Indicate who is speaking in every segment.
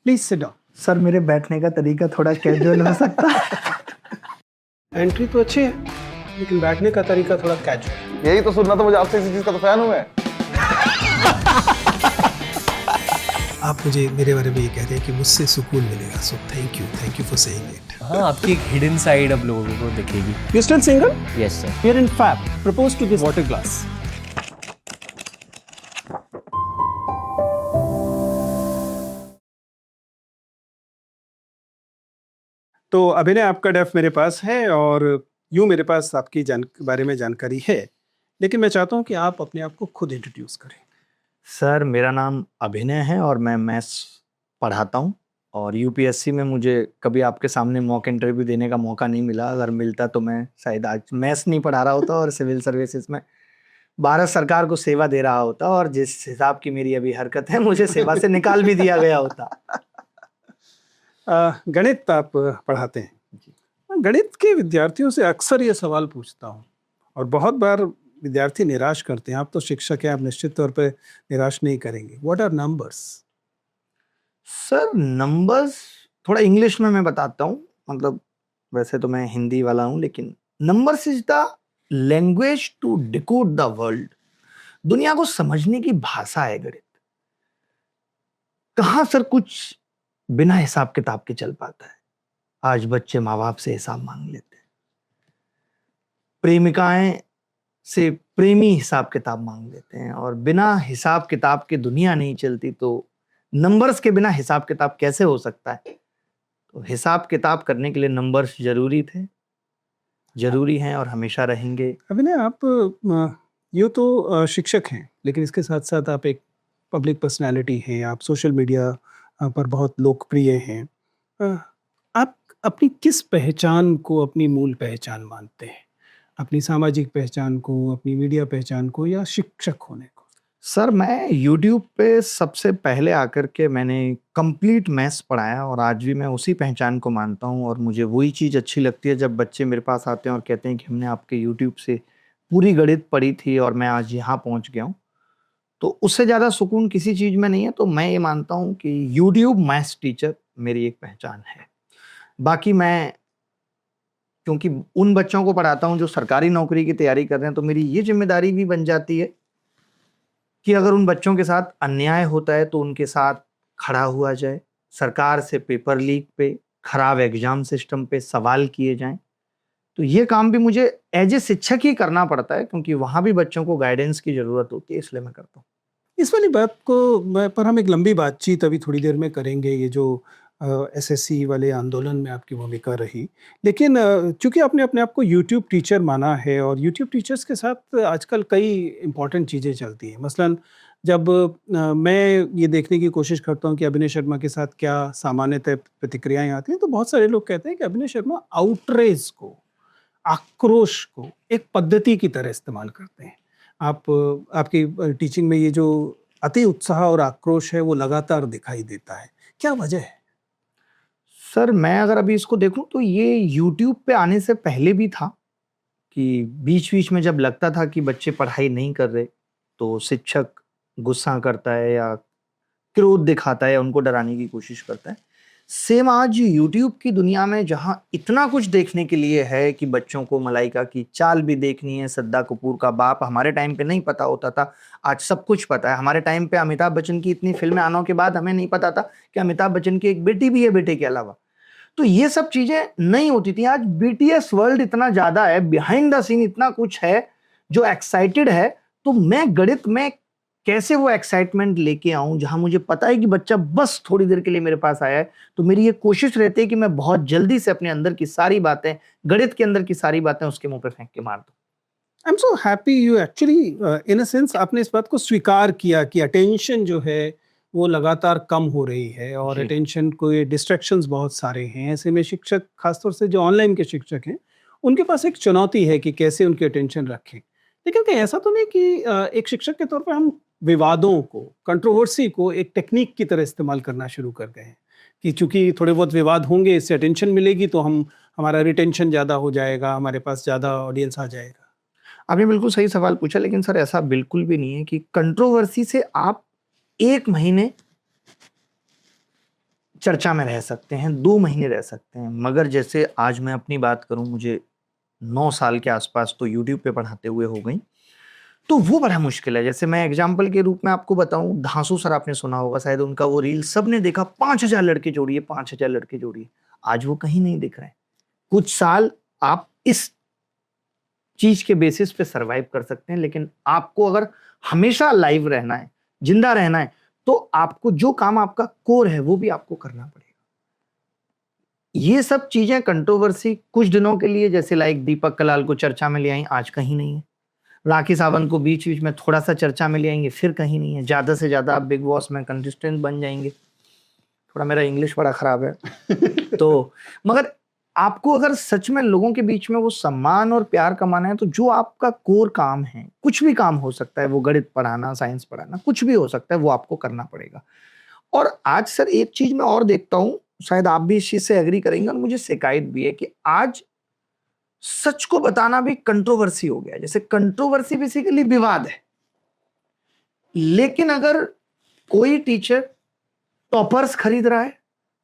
Speaker 1: Please sit down.
Speaker 2: Sir मेरे बैठने का तरीका थोड़ा कैजुअल हो सकता है।
Speaker 1: एंट्री तो अच्छी है, लेकिन बैठने का तरीका थोड़ा कैजुअल।
Speaker 3: यही तो सुनना था मुझे आपसे, इसी चीज का तो फैन हूं मैं।
Speaker 1: आप मुझे मेरे बारे में ये कह रहे हैं कि मुझसे सुकून मिलेगा, so thank you for saying it.
Speaker 4: हाँ, आपकी एक हिडन साइड अब लोगों को दिखेगी।
Speaker 1: You still single?
Speaker 4: Yes sir.
Speaker 1: Here in fab propose to this water glass. तो अभिनय, आपका डेफ मेरे पास है और यूं मेरे पास आपकी बारे में जानकारी है, लेकिन मैं चाहता हूं कि आप अपने आप को खुद इंट्रोड्यूस करें।
Speaker 2: सर मेरा नाम अभिनय है और मैं मैथ्स पढ़ाता हूँ और यूपीएससी में मुझे कभी आपके सामने मॉक इंटरव्यू देने का मौका नहीं मिला। अगर मिलता तो मैं शायद आज मैथ्स नहीं पढ़ा रहा होता और सिविल सर्विसेज में भारत सरकार को सेवा दे रहा होता, और जिस हिसाब की मेरी अभी हरकत है मुझे सेवा से निकाल भी दिया गया होता।
Speaker 1: गणित आप पढ़ाते हैं। गणित के विद्यार्थियों से अक्सर ये सवाल पूछता हूँ और बहुत बार विद्यार्थी निराश करते हैं। आप तो शिक्षक हैं, आप निश्चित तौर पर निराश नहीं करेंगे। What are numbers?
Speaker 2: Sir numbers थोड़ा इंग्लिश में मैं बताता हूँ, मतलब वैसे तो मैं हिंदी वाला हूँ, लेकिन numbers is the language to decode the world. दुनिया को समझने की भाषा है गणित। कहाँ सर कुछ बिना हिसाब किताब के चल पाता है। आज बच्चे माँ बाप से हिसाब मांग लेते हैं, प्रेमिकाएं से प्रेमी हिसाब किताब मांग लेते हैं, और बिना हिसाब किताब के दुनिया नहीं चलती, तो नंबर्स के बिना हिसाब किताब कैसे हो सकता है। तो हिसाब किताब करने के लिए नंबर्स जरूरी थे, जरूरी हैं और हमेशा रहेंगे।
Speaker 1: अभिनय, आप यूँ तो शिक्षक हैं, लेकिन इसके साथ साथ आप एक पब्लिक पर्सनालिटी हैं, आप सोशल मीडिया पर बहुत लोकप्रिय हैं। अ, आप अपनी किस पहचान को अपनी मूल पहचान मानते हैं? अपनी सामाजिक पहचान को, अपनी मीडिया पहचान को, या शिक्षक होने को?
Speaker 2: सर मैं YouTube पे सबसे पहले आकर के मैंने कंप्लीट मैथ्स पढ़ाया और आज भी मैं उसी पहचान को मानता हूँ, और मुझे वही चीज़ अच्छी लगती है जब बच्चे मेरे पास आते हैं और कहते हैं कि हमने आपके YouTube से पूरी गणित पढ़ी थी और मैं आज यहाँ पहुँच गया हूँ। तो उससे ज़्यादा सुकून किसी चीज़ में नहीं है। तो मैं ये मानता हूँ कि YouTube मैथ्स टीचर मेरी एक पहचान है। बाकी मैं क्योंकि उन बच्चों को पढ़ाता हूँ जो सरकारी नौकरी की तैयारी कर रहे हैं, तो मेरी ये जिम्मेदारी भी बन जाती है कि अगर उन बच्चों के साथ अन्याय होता है तो उनके साथ खड़ा हुआ जाए, सरकार से पेपर लीक पे, खराब एग्जाम सिस्टम पे सवाल किए जाएं। तो ये काम भी मुझे एज ए शिक्षक ही करना पड़ता है, क्योंकि वहाँ भी बच्चों को गाइडेंस की ज़रूरत होती है, इसलिए मैं करता हूँ।
Speaker 1: इस वाली बात को पर हम एक लंबी बातचीत अभी थोड़ी देर में करेंगे, ये जो एसएससी वाले आंदोलन में आपकी भूमिका रही। लेकिन चूंकि आपने अपने आप को यूट्यूब टीचर माना है और यूट्यूब टीचर्स के साथ आजकल कई इम्पोर्टेंट चीज़ें चलती हैं। मसलन जब मैं ये देखने की कोशिश करता हूँ कि अभिनय शर्मा के साथ क्या सामान्यतः प्रतिक्रियाएं आती हैं, तो बहुत सारे लोग कहते हैं कि अभिनय शर्मा आउटरेज को, आक्रोश को एक पद्धति की तरह इस्तेमाल करते हैं। आप आपकी टीचिंग में ये जो अति उत्साह और आक्रोश है वो लगातार दिखाई देता है, क्या वजह है?
Speaker 2: सर मैं अगर अभी इसको देखूं तो ये यूट्यूब पे आने से पहले भी था, कि बीच-बीच में जब लगता था कि बच्चे पढ़ाई नहीं कर रहे, तो शिक्षक गुस्सा करता है या क्रोध दिखाता है या उनको डराने की कोशिश करता है। सेम आज यूट्यूब की दुनिया में जहाँ इतना कुछ देखने के लिए है कि बच्चों को मलाइका की चाल भी देखनी है, श्रद्धा कपूर का बाप हमारे टाइम पे नहीं पता होता था, आज सब कुछ पता है। हमारे टाइम पे अमिताभ बच्चन की इतनी फ़िल्में आने के बाद हमें नहीं पता था कि अमिताभ बच्चन की एक बेटी भी है बेटे के अलावा। तो ये सब चीज़ें नहीं होती थी। आज बीटीएस वर्ल्ड इतना ज़्यादा है, बिहाइंड द सीन इतना कुछ है जो एक्साइटेड है, तो मैं गणित में कैसे वो एक्साइटमेंट लेके आऊं जहां मुझे पता है कि बच्चा बस थोड़ी देर के लिए मेरे पास आया है। तो मेरी ये कोशिश रहती है कि मैं बहुत जल्दी से अपने अंदर की सारी बातें, गणित के अंदर की सारी बातें उसके मुंह पे फेंक के मार दूं।
Speaker 1: I am so happy you actually in a sense आपने इस बात को स्वीकार किया कि अटेंशन जो है वो लगातार कम हो रही है और
Speaker 2: जी।
Speaker 1: अटेंशन को ये डिस्ट्रैक्शंस बहुत सारे हैं। ऐसे में शिक्षक, खासतौर से जो ऑनलाइन के शिक्षक हैं, उनके पास एक चुनौती है कि कैसे उनकी अटेंशन रखें। लेकिन कहीं ऐसा तो नहीं कि एक शिक्षक के तौर पर हम विवादों को, कंट्रोवर्सी को एक टेक्निक की तरह इस्तेमाल करना शुरू कर गए हैं कि चूंकि थोड़े बहुत विवाद होंगे, इससे अटेंशन मिलेगी, तो हमारा रिटेंशन ज़्यादा हो जाएगा, हमारे पास ज़्यादा ऑडियंस आ जाएगा।
Speaker 2: आपने बिल्कुल सही सवाल पूछा, लेकिन सर ऐसा बिल्कुल भी नहीं है कि कंट्रोवर्सी से आप 1 महीने चर्चा में रह सकते हैं, 2 महीने रह सकते हैं, मगर जैसे आज मैं अपनी बात करूं, मुझे 9 साल के आसपास तो यूट्यूब पे पढ़ाते हुए हो गई, तो वो बड़ा मुश्किल है। जैसे मैं एग्जाम्पल के रूप में आपको बताऊं, धांसू सर आपने सुना होगा शायद, उनका वो रील सबने देखा, 5,000 लड़के जोड़िए, 5,000 लड़के जोड़िए, आज वो कहीं नहीं दिख रहे हैं। कुछ साल आप इस चीज के बेसिस पे सरवाइव कर सकते हैं, लेकिन आपको अगर हमेशा लाइव रहना है, जिंदा रहना है, तो आपको जो काम आपका कोर है वो भी आपको करना पड़ेगा। ये सब चीजें कंट्रोवर्सी कुछ दिनों के लिए, जैसे लाइक दीपक कलाल को चर्चा में ले आई, आज कहीं नहीं है। राखी सावंत को बीच बीच में थोड़ा सा चर्चा में ले आएंगे, फिर कहीं नहीं है। ज्यादा से ज्यादा आप बिग बॉस में कंटेस्टेंट बन जाएंगे। थोड़ा मेरा इंग्लिश बड़ा खराब है तो मगर आपको अगर सच में लोगों के बीच में वो सम्मान और प्यार कमाना है, तो जो आपका कोर काम है, कुछ भी काम हो सकता है, वो गणित पढ़ाना, साइंस पढ़ाना, कुछ भी हो सकता है, वो आपको करना पड़ेगा। और आज सर एक चीज मैं और देखता हूं, शायद आप भी इस चीज से एग्री करेंगे और मुझे शिकायत भी है, कि आज सच को बताना भी कंट्रोवर्सी हो गया है। जैसे कंट्रोवर्सी बेसिकली विवाद है, लेकिन अगर कोई टीचर टॉपर्स खरीद रहा है,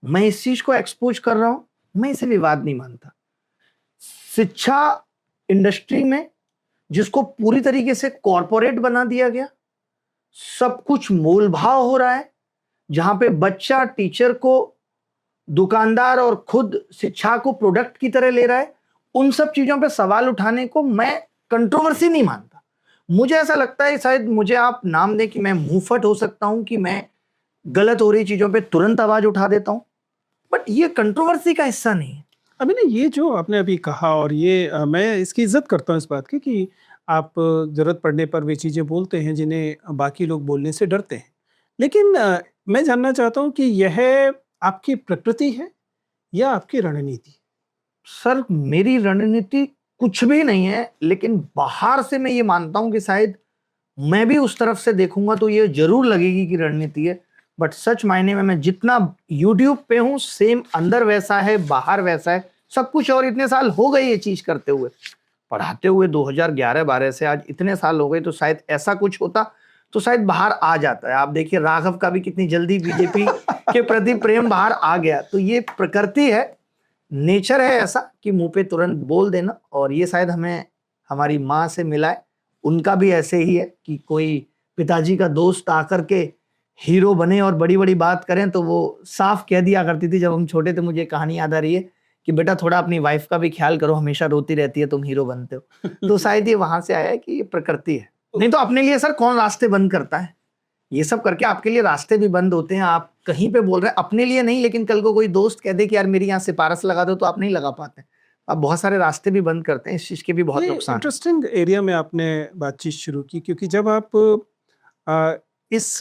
Speaker 2: मैं इस चीज को एक्सपोज कर रहा हूं, मैं इसे विवाद नहीं मानता। शिक्षा इंडस्ट्री में जिसको पूरी तरीके से कॉरपोरेट बना दिया गया, सब कुछ मोल भाव हो रहा है, जहां पे बच्चा टीचर को दुकानदार और खुद शिक्षा को प्रोडक्ट की तरह ले रहा है, उन सब चीजों पे सवाल उठाने को मैं कंट्रोवर्सी नहीं मानता। मुझे ऐसा लगता है, शायद मुझे आप नाम दें कि मैं मुंहफट हो सकता हूं, कि मैं गलत हो रही चीजों पे तुरंत आवाज उठा देता हूं, बट ये कंट्रोवर्सी का हिस्सा नहीं है।
Speaker 1: अभी ना ये जो आपने अभी कहा, और ये मैं इसकी इज्जत करता हूँ इस बात की, कि आप ज़रूरत पड़ने पर वे चीज़ें बोलते हैं जिन्हें बाकी लोग बोलने से डरते हैं। लेकिन मैं जानना चाहता हूँ कि यह आपकी प्रकृति है या आपकी रणनीति?
Speaker 2: सर मेरी रणनीति कुछ भी नहीं है, लेकिन बाहर से मैं ये मानता हूं कि शायद मैं भी उस तरफ से देखूंगा तो ये जरूर लगेगी कि रणनीति है, बट सच मायने में मैं जितना यूट्यूब पे हूं, सेम अंदर वैसा है, बाहर वैसा है, सब कुछ। और इतने साल हो गए ये चीज करते हुए, पढ़ाते हुए 2011-12 से आज इतने साल हो गए, तो शायद ऐसा कुछ होता तो शायद बाहर आ जाता है। आप देखिए राघव का भी कितनी जल्दी बीजेपी के प्रति प्रेम बाहर आ गया। तो ये प्रकृति है, नेचर है ऐसा कि मुंह पे तुरंत बोल देना, और ये शायद हमें हमारी माँ से मिला है। उनका भी ऐसे ही है कि कोई पिताजी का दोस्त आकर के हीरो बने और बड़ी बड़ी बात करें, तो वो साफ कह दिया करती थी जब हम छोटे थे। मुझे कहानी याद आ रही है कि बेटा थोड़ा अपनी वाइफ का भी ख्याल करो, हमेशा रोती रहती है, तुम हीरो बनते हो। तो शायद ये वहां से आया है कि ये प्रकृति है। नहीं तो अपने लिए सर कौन रास्ते बंद करता है? ये सब करके आपके लिए रास्ते भी बंद होते हैं। आप कहीं पे बोल रहे हैं अपने लिए नहीं, लेकिन कल को कोई दोस्त कह दे कि यार मेरी यहाँ सिफारिश लगा दो, तो आप नहीं लगा पाते। आप बहुत सारे रास्ते भी बंद करते हैं, इस चीज के भी बहुत नुकसान है।
Speaker 1: इंटरेस्टिंग एरिया में आपने बातचीत शुरू की, क्योंकि जब आप इस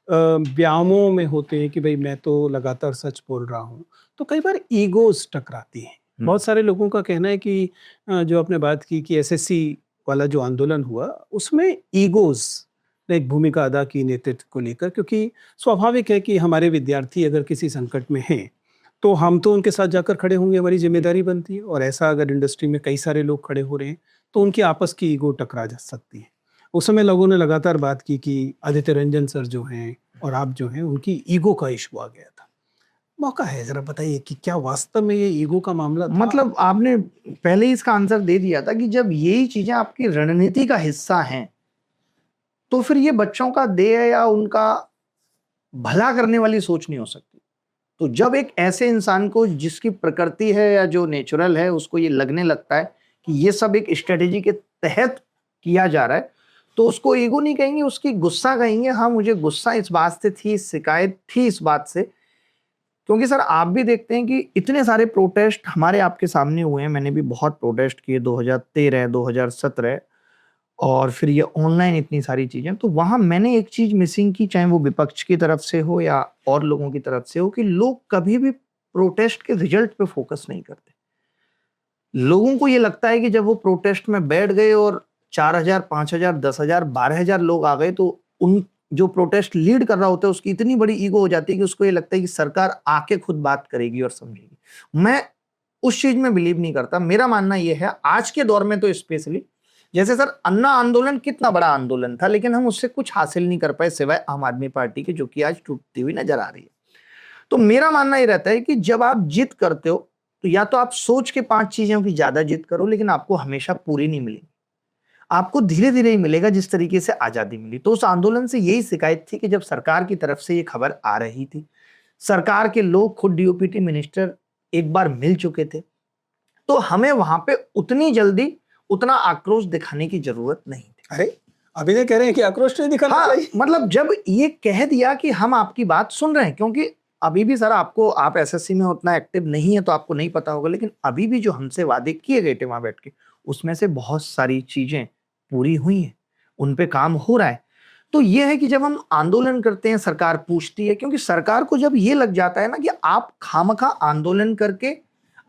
Speaker 1: व्यामों में होते हैं कि भाई मैं तो लगातार सच बोल रहा हूँ, तो कई बार ईगोज टकराती हैं। बहुत सारे लोगों का कहना है कि जो आपने बात की कि एसएससी वाला जो आंदोलन हुआ, उसमें ईगोज ने एक भूमिका अदा की नेतृत्व को लेकर, क्योंकि स्वाभाविक है कि हमारे विद्यार्थी अगर किसी संकट में हैं, तो हम तो उनके साथ जाकर खड़े होंगे, हमारी जिम्मेदारी बनती है। और ऐसा अगर इंडस्ट्री में कई सारे लोग खड़े हो रहे हैं, तो उनकी आपस की ईगो टकरा जा सकती है। उस समय लोगों ने लगातार बात की कि आदित्य रंजन सर जो हैं और आप जो हैं, उनकी ईगो का इशू आ गया था। मौका है, जरा बताइए कि क्या वास्तव में ये ईगो का मामला था?
Speaker 2: मतलब आपने पहले ही इसका आंसर दे दिया था कि जब यही चीजें आपकी रणनीति का हिस्सा हैं, तो फिर ये बच्चों का देह या उनका भला करने वाली सोच नहीं हो सकती। तो जब एक ऐसे इंसान को, जिसकी प्रकृति है या जो नेचुरल है, उसको ये लगने लगता है कि ये सब एक स्ट्रेटेजी के तहत किया जा रहा है, तो उसको ईगो नहीं कहेंगे, उसकी गुस्सा कहेंगे। हाँ, मुझे गुस्सा इस बात से थी, शिकायत थी इस बात से, क्योंकि सर आप भी देखते हैं कि इतने सारे प्रोटेस्ट हमारे आपके सामने हुए हैं। मैंने भी बहुत प्रोटेस्ट किए 2013, 2017, और फिर ये ऑनलाइन इतनी सारी चीजें। तो वहां मैंने एक चीज मिसिंग की, चाहे वो विपक्ष की तरफ से हो या और लोगों की तरफ से हो, कि लोग कभी भी प्रोटेस्ट के रिजल्ट पे फोकस नहीं करते। लोगों को ये लगता है कि जब वो प्रोटेस्ट में बैठ गए और 4,000, 5,000, 10,000, 12,000 लोग आ गए, तो उन जो प्रोटेस्ट लीड कर रहा होता है उसकी इतनी बड़ी ईगो हो जाती है कि उसको ये लगता है कि सरकार आके खुद बात करेगी और समझेगी। मैं उस चीज में बिलीव नहीं करता। मेरा मानना यह है, आज के दौर में तो स्पेशली, जैसे सर अन्ना आंदोलन कितना बड़ा आंदोलन था, लेकिन हम उससे कुछ हासिल नहीं कर पाए सिवाय आम आदमी पार्टी के, जो कि आज टूटती हुई नजर आ रही है। तो मेरा मानना ये रहता है कि जब आप जिद करते हो तो या तो आप सोच के 5 चीजों की ज्यादा जिद करो, लेकिन आपको हमेशा पूरी नहीं मिलेगी, आपको धीरे धीरे ही मिलेगा जिस तरीके से आजादी मिली। तो उस आंदोलन से यही शिकायत थी कि जब सरकार की तरफ से ये खबर आ रही थी, सरकार के लोग खुद डीओपीटी मिनिस्टर एक बार मिल चुके थे, तो हमें वहां पे उतनी जल्दी उतना आक्रोश दिखाने की जरूरत नहीं थी।
Speaker 1: अरे अभिनय कह रहे हैं कि आक्रोश नहीं दिखाना
Speaker 2: हाँ,
Speaker 1: चाहिए।
Speaker 2: मतलब जब ये कह दिया कि हम आपकी बात सुन रहे हैं, क्योंकि अभी भी सर आप एसएससी में उतना एक्टिव नहीं है तो आपको नहीं पता होगा, लेकिन अभी भी जो हमसे वादे किए गए थे वहां बैठ के, उसमें से बहुत सारी चीजें पूरी हुई हैं, उन पे काम हो रहा है। तो ये है कि जब हम आंदोलन करते हैं सरकार पूछती है, क्योंकि सरकार को जब ये लग जाता है ना कि आप खामखा आंदोलन करके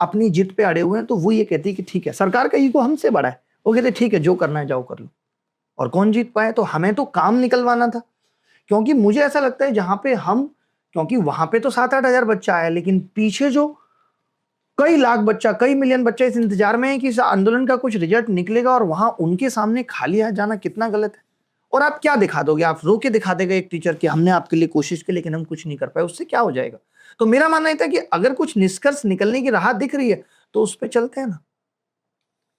Speaker 2: अपनी जिद पे अड़े हुए हैं, तो वो ये कहती है कि ठीक है, सरकार का ईगो हमसे बड़ा है, वो कहते ठीक है जो करना है जाओ कर लो, और कौन जीत पाए। तो हमें तो काम निकलवाना था, क्योंकि मुझे ऐसा लगता है जहां पे हम, क्योंकि वहां पे तो 7-8 हजार बच्चा आया, लेकिन पीछे जो कई लाख बच्चा, कई मिलियन बच्चा इस इंतजार में है कि इस आंदोलन का कुछ रिजल्ट निकलेगा, और वहां उनके सामने खाली हाथ जाना कितना गलत है। और आप क्या दिखा दोगे, आप रो के दिखा देगा एक टीचर कि हमने आपके लिए कोशिश की लेकिन हम कुछ नहीं कर पाए, उससे क्या हो जाएगा। तो मेरा मानना था कि अगर कुछ निष्कर्ष निकलने की राह दिख रही है तो उस पर चलते हैं ना।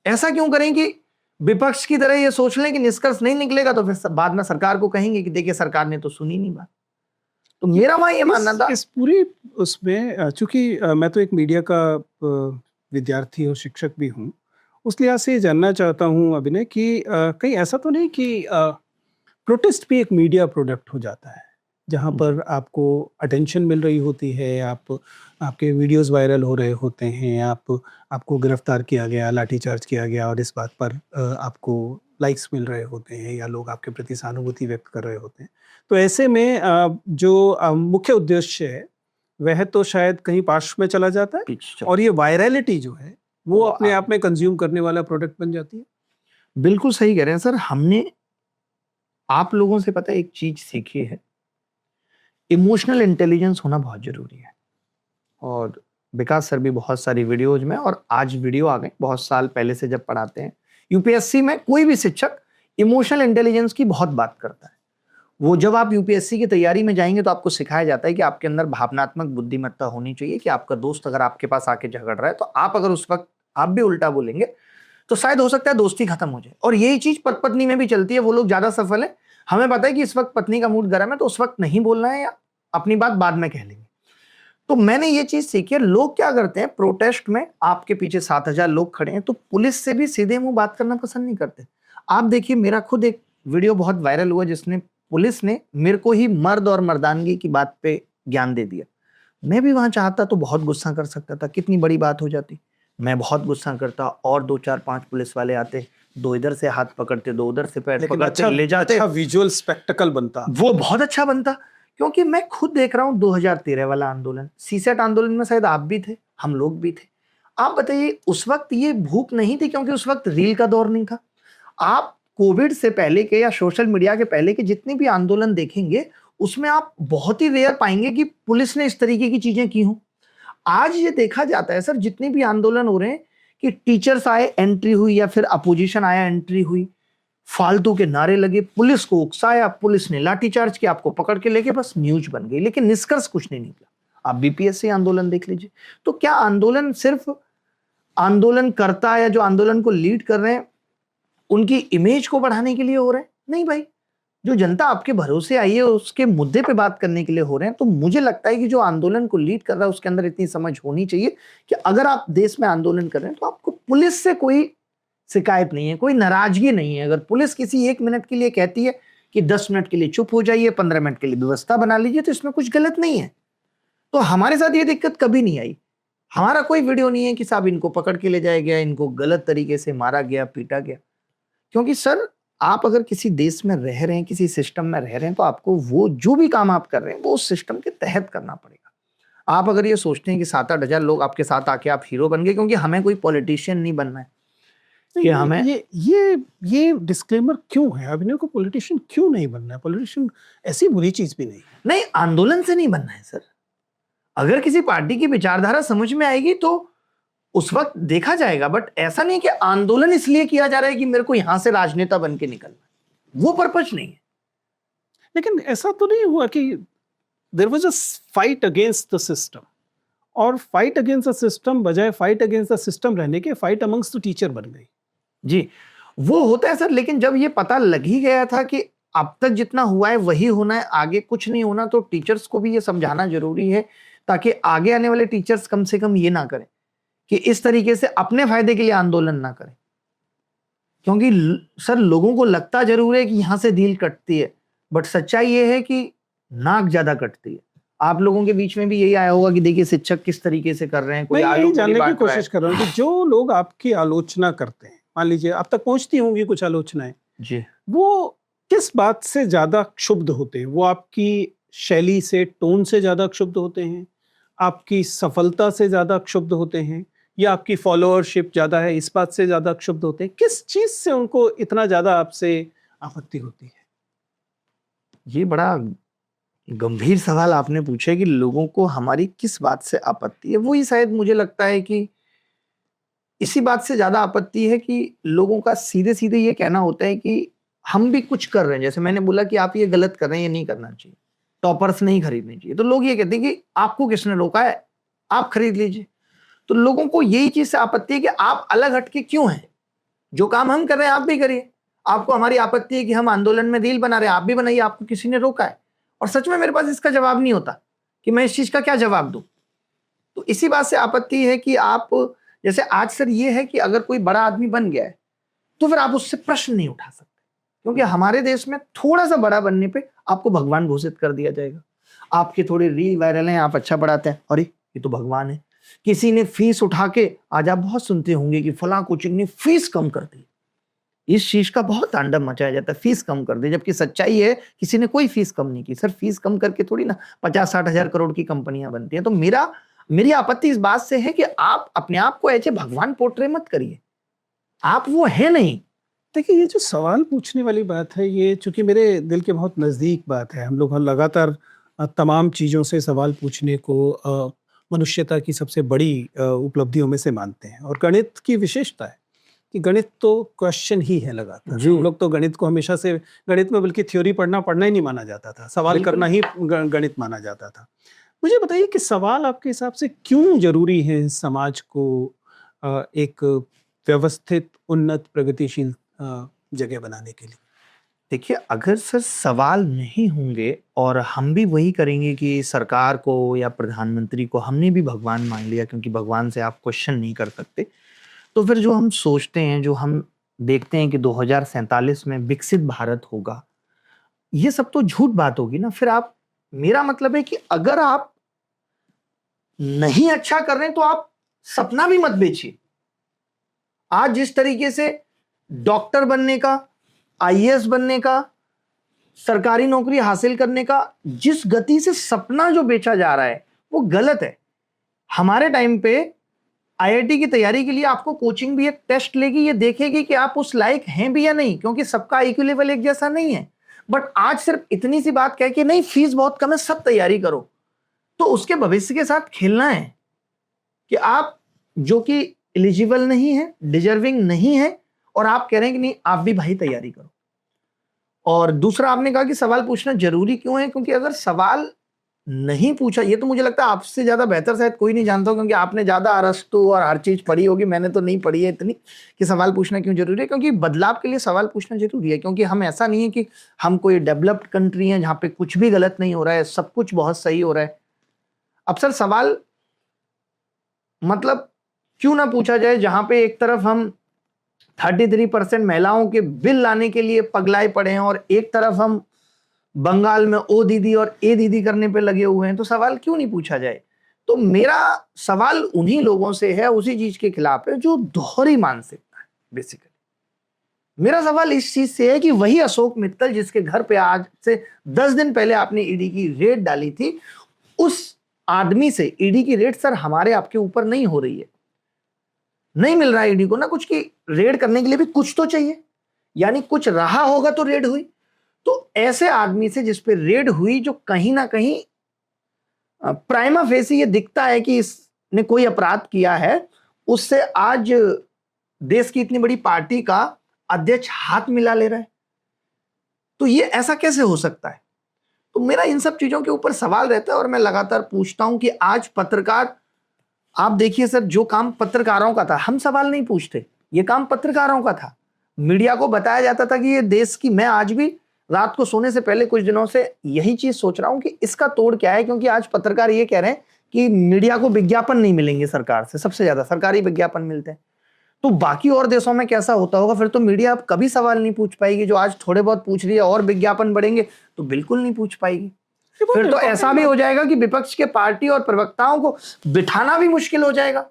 Speaker 2: ऐसा क्यों करें कि विपक्ष की तरह ये सोच लें कि निष्कर्ष नहीं निकलेगा तो फिर बाद में सरकार को कहेंगे कि देखिए सरकार ने तो सुनी नहीं बात। तो मेरा वहां ये मानना था
Speaker 1: इस पूरी उसमें चूंकि मैं तो एक मीडिया का विद्यार्थी और शिक्षक भी हूँ, उस लिहाज से ये जानना चाहता हूँ अभिनय कि कहीं ऐसा तो नहीं कि प्रोटेस्ट भी एक मीडिया प्रोडक्ट हो जाता है, जहाँ पर आपको अटेंशन मिल रही होती है, आपके वीडियोस वायरल हो रहे होते हैं, आपको गिरफ्तार किया गया, लाठीचार्ज किया गया, और इस बात पर आपको लाइक्स मिल रहे होते हैं या लोग आपके प्रति सहानुभूति व्यक्त कर रहे होते हैं। तो ऐसे में जो मुख्य उद्देश्य है वह तो शायद कहीं पार्श्व में चला जाता है, और ये वायरलिटी जो है वो अपने आप में कंज्यूम करने वाला प्रोडक्ट बन जाती है।
Speaker 2: बिल्कुल सही कह रहे हैं सर। हमने आप लोगों से पता है एक चीज सीखी है, इमोशनल इंटेलिजेंस होना बहुत जरूरी है। और विकास सर भी बहुत सारी वीडियोज में, और आज वीडियो आ गए, बहुत साल पहले से जब पढ़ाते हैं यूपीएससी में, कोई भी शिक्षक इमोशनल इंटेलिजेंस की बहुत बात करता है। वो जब आप यूपीएससी की तैयारी में जाएंगे तो आपको सिखाया जाता है कि आपके अंदर भावनात्मक बुद्धिमत्ता होनी चाहिए, कि आपका दोस्त अगर आपके पास आके झगड़ रहा है तो आप अगर उस वक्त आप भी उल्टा बोलेंगे तो शायद हो सकता है दोस्ती खत्म हो जाए। और यही चीज पति पत्नी में भी चलती है, वो लोग ज्यादा सफल है। हमें पता है कि इस वक्त पत्नी का मूड गर्म है तो उस वक्त नहीं बोलना है, या अपनी बात बाद में कह लेंगे। तो मैंने ये चीज सीखी है, लोग क्या करते हैं प्रोटेस्ट में, आपके पीछे 7,000 लोग खड़े हैं तो पुलिस से भी सीधे मुंह बात करना पसंद नहीं करते। आप देखिए, मेरा खुद एक वीडियो बहुत वायरल हुआ जिसने पुलिस ने मेरे को ही मर्द और मर्दानगी की बात पे ज्ञान दे दिया। मैं भी वहां चाहता तो बहुत गुस्सा कर सकता था, कितनी बड़ी बात हो जाती। मैं बहुत गुस्सा करता और 2-4-5 पुलिस वाले आते, 2 इधर से हाथ पकड़ते, 2 उधर से पैर पकड़ते, ले जाते।
Speaker 1: अच्छा विजुअल स्पेक्टेकल बनता,
Speaker 2: वो बहुत अच्छा बनता। क्योंकि मैं खुद देख रहा हूँ 2013 वाला आंदोलन, सीसेट आंदोलन में शायद आप भी थे, हम लोग भी थे। आप बताइए, उस वक्त ये भूख नहीं थी क्योंकि उस वक्त रील का दौर नहीं था। आप कोविड से पहले के या सोशल मीडिया के पहले के जितने भी आंदोलन देखेंगे, उसमें आप बहुत ही रेयर पाएंगे कि पुलिस ने इस तरीके की चीजें की हों। आज ये देखा जाता है सर, जितने भी आंदोलन हो रहे हैं कि टीचर्स आए एंट्री हुई, या फिर अपोजिशन आया एंट्री हुई, फालतू के नारे लगे, पुलिस को उकसाया, पुलिस ने लाठीचार्ज किया, आपको पकड़ के लेके बस न्यूज बन गई, लेकिन निष्कर्ष कुछ नहीं निकला। आप बीपीएससी आंदोलन देख लीजिए। तो क्या आंदोलन सिर्फ आंदोलन करता है, या जो आंदोलन को लीड कर रहे हैं उनकी इमेज को बढ़ाने के लिए हो रहे हैं? नहीं भाई, जो जनता आपके भरोसे आई है उसके मुद्दे पे बात करने के लिए हो रहे हैं। तो मुझे लगता है कि जो आंदोलन को लीड कर रहा है उसके अंदर इतनी समझ होनी चाहिए कि अगर आप देश में आंदोलन कर रहे हैं तो आपको पुलिस से कोई शिकायत नहीं है, कोई नाराजगी नहीं है। अगर पुलिस किसी 1 मिनट के लिए कहती है कि 10 मिनट के लिए चुप हो जाइए, 15 मिनट के लिए व्यवस्था बना लीजिए, तो इसमें कुछ गलत नहीं है। तो हमारे साथ ये दिक्कत कभी नहीं आई। हमारा कोई वीडियो नहीं है कि साहब इनको पकड़ के ले जाया गया, इनको गलत तरीके से मारा गया, पीटा गया। क्योंकि सर, आप अगर किसी देश में रह रहे हैं, किसी सिस्टम में रह रहे हैं, तो आपको वो जो भी काम आप कर रहे हैं वो उस सिस्टम के तहत करना पड़ेगा। आप अगर ये सोचते हैं कि 7-8 हजार लोग आपके साथ आके आप हीरो बन गए, क्योंकि हमें कोई पॉलिटिशियन नहीं बनना है कि हमें
Speaker 1: ये डिस्क्लेमर क्यों है? अभिनय को पॉलिटिशियन क्यों नहीं बनना है? पॉलिटिशियन ऐसी बुरी चीज भी नहीं।
Speaker 2: आंदोलन से नहीं बनना है सर। अगर किसी पार्टी की विचारधारा समझ में आएगी तो उस वक्त देखा जाएगा, बट ऐसा नहीं कि आंदोलन इसलिए किया जा रहा है कि मेरे को यहां से राजनेता बन के निकलना है, वो पर्पस नहीं है।
Speaker 1: लेकिन ऐसा तो नहीं हुआ कि there was a fight against the system, और फाइट अगेंस्ट द सिस्टम बजाय फाइट अगेंस्ट द सिस्टम रहने के फाइट अमंग्स द टीचर बन गई।
Speaker 2: जी, वो होता है सर, लेकिन जब ये पता लग ही गया था कि अब तक जितना हुआ है वही होना है, आगे कुछ नहीं होना, तो टीचर्स को भी ये समझाना जरूरी है ताकि आगे आने वाले टीचर्स कम से कम ये ना करें कि इस तरीके से अपने फायदे के लिए आंदोलन ना करें। क्योंकि सर लोगों को लगता जरूर है कि यहां से ढील कटती है, बट सच्चाई ये है कि नाक ज्यादा कटती है। आप लोगों के बीच में भी यही आया होगा कि देखिए शिक्षक किस तरीके से कर रहे हैं, कोई
Speaker 1: मैं
Speaker 2: आलू
Speaker 1: यही
Speaker 2: पूरी
Speaker 1: जानने की
Speaker 2: बांट रहा है।
Speaker 1: कोशिश कर रहा हूँ कि जो लोग आपकी आलोचना करते हैं, मान लीजिए आप तक पहुंचती होंगी कुछ आलोचनाएं,
Speaker 2: जी,
Speaker 1: वो किस बात से ज्यादा क्षुब्ध होते हैं? वो आपकी शैली से, टोन से ज्यादा क्षुब्ध होते हैं, आपकी सफलता से ज्यादा क्षुब्ध होते हैं, या आपकी फॉलोअरशिप ज्यादा है इस बात से ज्यादा क्षुब्ध होते हैं? किस चीज से उनको इतना ज्यादा आपसे आपत्ति होती है?
Speaker 2: ये बड़ा गंभीर सवाल आपने पूछा कि लोगों को हमारी किस बात से आपत्ति है। वही शायद मुझे लगता है कि इसी बात से ज्यादा आपत्ति है कि लोगों का सीधे सीधे ये कहना होता है कि हम भी कुछ कर रहे हैं। जैसे मैंने बोला कि आप ये गलत कर रहे हैं, ये नहीं करना चाहिए, टॉपर्स नहीं खरीदने चाहिए, तो लोग ये कहते हैं कि आपको किसने रोका है, आप खरीद लीजिए। तो लोगों को यही चीज से आपत्ति है कि आप अलग हटके क्यों हैं, जो काम हम कर रहे हैं आप भी करिए। आपको हमारी आपत्ति है कि हम आंदोलन में रील बना रहे हैं, आप भी बनाइए, आपको किसी ने रोका है। और सच में मेरे पास इसका जवाब नहीं होता कि मैं इस चीज का क्या जवाब दूं। तो इसी बात से आपत्ति है कि आप, जैसे आज सर ये है कि अगर कोई बड़ा आदमी बन गया है तो फिर आप उससे प्रश्न नहीं उठा सकते, क्योंकि हमारे देश में थोड़ा सा बड़ा बनने पे आपको भगवान घोषित कर दिया जाएगा। आपके थोड़े रील वायरल हैं, आप अच्छा पढ़ाते हैं, अरे ये तो भगवान है। किसी ने फीस उठा के, आज आप बहुत सुनते होंगे कि फला कोचिंग ने फीस कम कर दी, इस चीज का बहुत तांडव मचाया जाता है, फीस कम कर दी, जबकि सच्चाई है किसी ने कोई फीस कम नहीं की। सर फीस कम करके थोड़ी ना 50-60 हजार करोड़ की कंपनियां बनती हैं। तो मेरी आपत्ति इस बात से है कि आप अपने आप को ऐसे भगवान पोर्ट्रे मत करिए, आप वो है नहीं।
Speaker 1: देखिए, ये जो सवाल पूछने वाली बात है, ये चूंकि मेरे दिल के बहुत नज़दीक बात है। हम लोग लगातार तमाम चीज़ों से सवाल पूछने को मनुष्यता की सबसे बड़ी उपलब्धियों में से मानते हैं, और गणित की विशेषता है कि गणित तो क्वेश्चन ही है लगातार। हम लोग तो गणित को हमेशा से, गणित में बल्कि थ्योरी पढ़ना ही नहीं माना जाता था, सवाल करना ही गणित माना जाता था। मुझे बताइए कि सवाल आपके हिसाब से क्यों जरूरी है समाज को एक व्यवस्थित, उन्नत, प्रगतिशील जगह बनाने के लिए?
Speaker 2: देखिए, अगर सर सवाल नहीं होंगे और हम भी वही करेंगे कि सरकार को या प्रधानमंत्री को हमने भी भगवान मान लिया, क्योंकि भगवान से आप क्वेश्चन नहीं कर सकते, तो फिर जो हम सोचते हैं, जो हम देखते हैं कि 2047 में विकसित भारत होगा, ये सब तो झूठ बात होगी ना। फिर आप, मेरा मतलब है कि अगर आप नहीं अच्छा कर रहे हैं तो आप सपना भी मत बेचिए। आज जिस तरीके से डॉक्टर बनने का, आईएएस बनने का, सरकारी नौकरी हासिल करने का जिस गति से सपना जो बेचा जा रहा है वो गलत है। हमारे टाइम पे आईआईटी की तैयारी के लिए आपको कोचिंग भी एक टेस्ट लेगी, ये देखेगी कि आप उस लायक हैं भी या नहीं, क्योंकि सबका आईक्यू लेवल एक जैसा नहीं है। बट आज सिर्फ इतनी सी बात कह के नहीं, फीस बहुत कम है, सब तैयारी करो, तो उसके भविष्य के साथ खेलना है कि आप जो कि एलिजिबल नहीं है, डिजर्विंग नहीं है, और आप कह रहे हैं कि नहीं आप भी भाई तैयारी करो। और दूसरा आपने कहा कि सवाल पूछना जरूरी क्यों है, क्योंकि अगर सवाल नहीं पूछा, ये तो मुझे लगता है आपसे ज्यादा बेहतर शायद कोई नहीं जानता, क्योंकि आपने ज्यादा अरस्तु और हर चीज पढ़ी होगी, मैंने तो नहीं पढ़ी है इतनी, कि सवाल पूछना क्यों जरूरी है। क्योंकि बदलाव के लिए सवाल पूछना जरूरी है, क्योंकि हम ऐसा नहीं है कि हम कोई डेवलप्ड कंट्री है जहां पे कुछ भी गलत नहीं हो रहा है, सब कुछ बहुत सही हो रहा है। अब सर सवाल मतलब क्यों ना पूछा जाए, जहां पे एक तरफ हम 33% महिलाओं के बिल लाने के लिए पगलाए पड़े हैं और एक तरफ हम बंगाल में ओ दीदी और ए दीदी करने पे लगे हुए हैं, तो सवाल क्यों नहीं पूछा जाए। तो मेरा सवाल उन्हीं लोगों से है, उसी चीज के खिलाफ है जो दोहरी मानसिकता है। बेसिकली मेरा सवाल इस चीज से है कि वही अशोक मित्तल जिसके घर पे आज से 10 दिन पहले आपने ईडी की रेड डाली थी, उस आदमी से ईडी की रेड सर हमारे आपके ऊपर नहीं हो रही है, नहीं मिल रहा है ईडी को ना कुछ, की रेड करने के लिए भी कुछ तो चाहिए, यानी कुछ रहा होगा तो रेड हुई। तो ऐसे आदमी से जिस पे रेड हुई, जो कहीं ना कहीं प्राइमा फेसी ये दिखता है कि इसने कोई अपराध किया है, उससे आज देश की इतनी बड़ी पार्टी का अध्यक्ष हाथ मिला ले रहा है, तो ये ऐसा कैसे हो सकता है। तो मेरा इन सब चीजों के ऊपर सवाल रहता है और मैं लगातार पूछता हूं कि आज पत्रकार, आप देखिए सर, जो काम पत्रकारों का था, हम सवाल नहीं पूछते, ये काम पत्रकारों का था। मीडिया को बताया जाता था कि ये देश की, मैं आज भी रात को सोने से पहले कुछ दिनों से यही चीज सोच रहा हूं कि इसका तोड़ क्या है, क्योंकि आज पत्रकार ये कह रहे हैं कि मीडिया को विज्ञापन नहीं मिलेंगे सरकार से, सबसे ज्यादा सरकारी विज्ञापन मिलते हैं। तो बाकी और देशों में कैसा होता होगा? फिर तो मीडिया अब कभी सवाल नहीं पूछ पाएगी, जो आज थोड़े बहुत पूछ रही है, और विज्ञापन बढ़ेंगे तो बिल्कुल नहीं पूछ पाएगी। फिर तो ऐसा भी हो जाएगा कि विपक्ष के पार्टी और प्रवक्ताओं को बिठाना भी मुश्किल हो जाएगा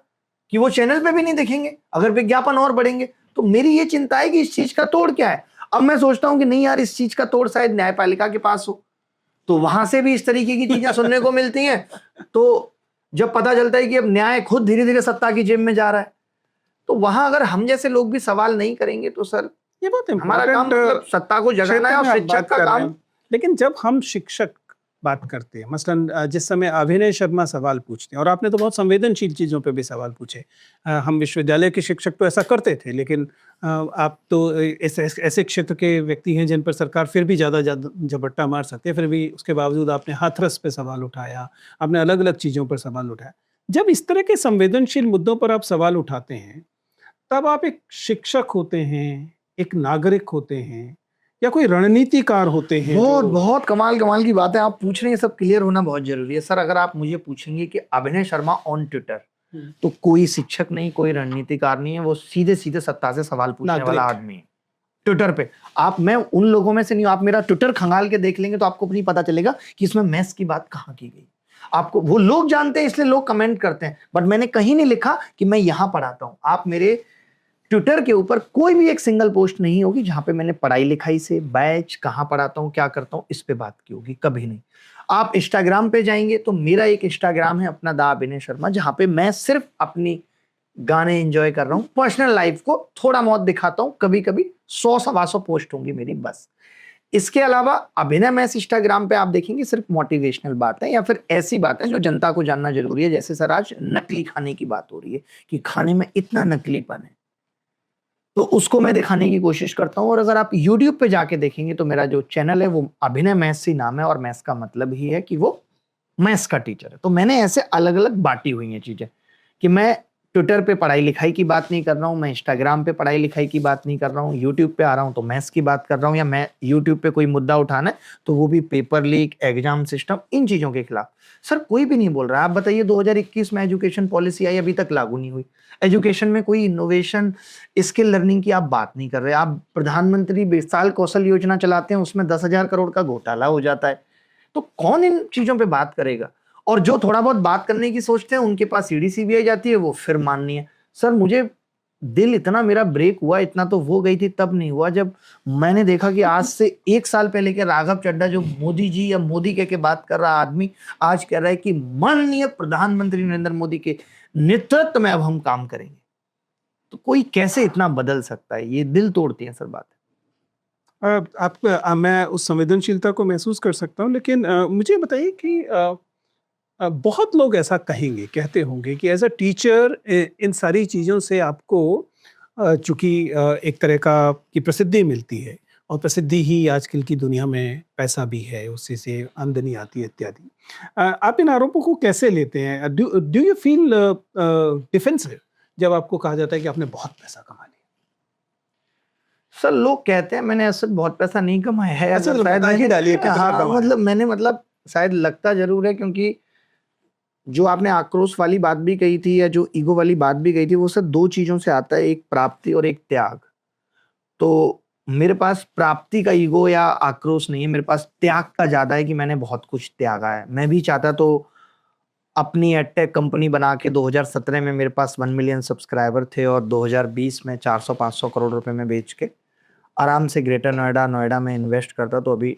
Speaker 2: कि वो चैनल पे भी नहीं दिखेंगे अगर विज्ञापन और बढ़ेंगे। तो मेरी ये चिंता है कि इस चीज का तोड़ क्या है। अब मैं सोचता हूं कि नहीं यार, इस चीज का तोड़ शायद न्यायपालिका के पास हो, तो वहां से भी इस तरीके की चीजें सुनने को मिलती हैं। तो जब पता चलता है कि अब न्याय खुद धीरे धीरे सत्ता की जेब में जा रहा है, तो वहां अगर हम जैसे लोग भी सवाल नहीं करेंगे तो सर
Speaker 1: ये बहुत
Speaker 2: हमारा काम मतलब सत्ता को जगाना है और शिक्षक का काम।
Speaker 1: लेकिन जब हम शिक्षक बात करते हैं, मसलन जिस समय अभिनय शर्मा सवाल पूछते हैं, और आपने तो बहुत संवेदनशील चीज़ों पे भी सवाल पूछे, हम विश्वविद्यालय के शिक्षक तो ऐसा करते थे, लेकिन आप तो ऐसे क्षेत्र के व्यक्ति हैं जिन पर सरकार फिर भी ज़्यादा झपट्टा मार सकती है, फिर भी उसके बावजूद आपने हाथरस पे सवाल उठाया, आपने अलग अलग चीज़ों पर सवाल उठाया। जब इस तरह के संवेदनशील मुद्दों पर आप सवाल उठाते हैं, तब आप एक शिक्षक होते हैं, एक नागरिक होते हैं, या कोई रणनीतिकार होते हैं?
Speaker 2: बहुत बहुत कमाल की बात है आप पूछ रहे हैं, सब क्लियर होना बहुत जरूरी है। सर अगर आप मुझे पूछेंगे कि अभिनय शर्मा ऑन ट्विटर, तो कोई शिक्षक नहीं, कोई रणनीतिकार नहीं है, वो सीधे सीधे सत्ता से सवाल पूछने वाला आदमी है ट्विटर पे। मैं उन लोगों में से नहीं हूं। आप मेरा ट्विटर खंगाल के देख लेंगे तो आपको नहीं पता चलेगा कि इसमें मैथ्स की बात कहाँ की गई। आपको वो लोग जानते हैं इसलिए लोग कमेंट करते हैं, बट मैंने कहीं नहीं लिखा कि मैं यहां पढ़ाता हूं। आप मेरे ट्विटर के ऊपर कोई भी एक सिंगल पोस्ट नहीं होगी जहां पे मैंने पढ़ाई लिखाई से, बैच, कहां पढ़ाता हूं, क्या करता हूं, इस पे बात की होगी, कभी नहीं। आप इंस्टाग्राम पे जाएंगे तो मेरा एक इंस्टाग्राम है अपना, दा अभिनय शर्मा, जहां पे मैं सिर्फ अपनी गाने एंजॉय कर रहा हूं, पर्सनल लाइफ को थोड़ा बहुत दिखाता हूं, कभी कभी 100-125 पोस्ट होंगी मेरी, बस। इसके अलावा अभिनय मैस इंस्टाग्राम पे आप देखेंगे सिर्फ मोटिवेशनल बात है या फिर ऐसी बात है जो जनता को जानना जरूरी है। जैसे सर आज नकली खाने की बात हो रही है कि खाने में इतना नकलीपन है, तो उसको मैं दिखाने की कोशिश करता हूं। और अगर आप YouTube पे जाके देखेंगे तो मेरा जो चैनल है वो अभिनय मैथ्स ही नाम है, और मैथ्स का मतलब ही है कि वो मैथ्स का टीचर है। तो मैंने ऐसे अलग अलग बांटी हुई हैं चीजें कि मैं ट्विटर पे पढ़ाई लिखाई की बात नहीं कर रहा हूँ, मैं इंस्टाग्राम पे पढ़ाई लिखाई की बात नहीं कर रहा हूँ, यूट्यूब पे आ रहा हूँ तो मैथ्स की बात कर रहा हूँ, या मैं यूट्यूब पे कोई मुद्दा उठाना है तो वो भी पेपर लीक, एग्जाम सिस्टम, इन चीजों के खिलाफ। सर कोई भी नहीं बोल रहा है। आप बताइए 2021 में एजुकेशन पॉलिसी आई, अभी तक लागू नहीं हुई। एजुकेशन में कोई इनोवेशन, स्किल लर्निंग की आप बात नहीं कर रहे। आप प्रधानमंत्री 20 साल कौशल योजना चलाते हैं, उसमें 10,000 करोड़ का घोटाला हो जाता है। तो कौन इन चीजों पे बात करेगा? और जो थोड़ा बहुत बात करने की सोचते हैं उनके पास सीडी सीबीआई जाती है, वो फिर माननी है। सर मुझे दिल इतना मेरा ब्रेक हुआ, इतना तो वो गई थी, तब नहीं हुआ जब मैंने देखा कि आज से 1 साल पहले के राघव चड्ढा, जो मोदी जी या मोदी के बात कर रहा आदमी, आज कह रहा है कि माननीय प्रधानमंत्री नरेंद्र मोदी के नेतृत्व में अब हम काम करेंगे। तो कोई कैसे इतना बदल सकता है? ये दिल तोड़ती है सर बात।
Speaker 1: मैं उस संवेदनशीलता को महसूस कर सकता हूँ, लेकिन मुझे बताइए कि बहुत लोग ऐसा कहते होंगे कि एज अ टीचर इन सारी चीज़ों से आपको चूँकि एक तरह की प्रसिद्धि मिलती है, और प्रसिद्धि ही आजकल की दुनिया में पैसा भी है, उसी से आमदनी आती है इत्यादि। आप इन आरोपों को कैसे लेते हैं? डू यू फील डिफेंसिव जब आपको कहा जाता है कि आपने बहुत पैसा कमा लिया?
Speaker 2: सर लोग कहते हैं, मैंने ऐसे बहुत पैसा नहीं कमाया है।
Speaker 1: अच्छा,
Speaker 2: शायद
Speaker 1: बता ही डालिए कितना कमाया।
Speaker 2: मतलब मैंने शायद लगता जरूर है, क्योंकि जो आपने आक्रोश वाली बात भी कही थी या जो ईगो वाली बात भी कही थी, वो सर 2 चीजों से आता है, एक प्राप्ति और एक त्याग। तो मेरे पास प्राप्ति का ईगो या आक्रोश नहीं है, मेरे पास त्याग का ज्यादा है कि मैंने बहुत कुछ त्यागा है। मैं भी चाहता तो अपनी एडटेक कंपनी बना के 2017 में मेरे पास 1 मिलियन सब्सक्राइबर थे, और 2020 में 400-500 करोड़ रुपए में बेच के आराम से ग्रेटर नोएडा में इन्वेस्ट करता, तो अभी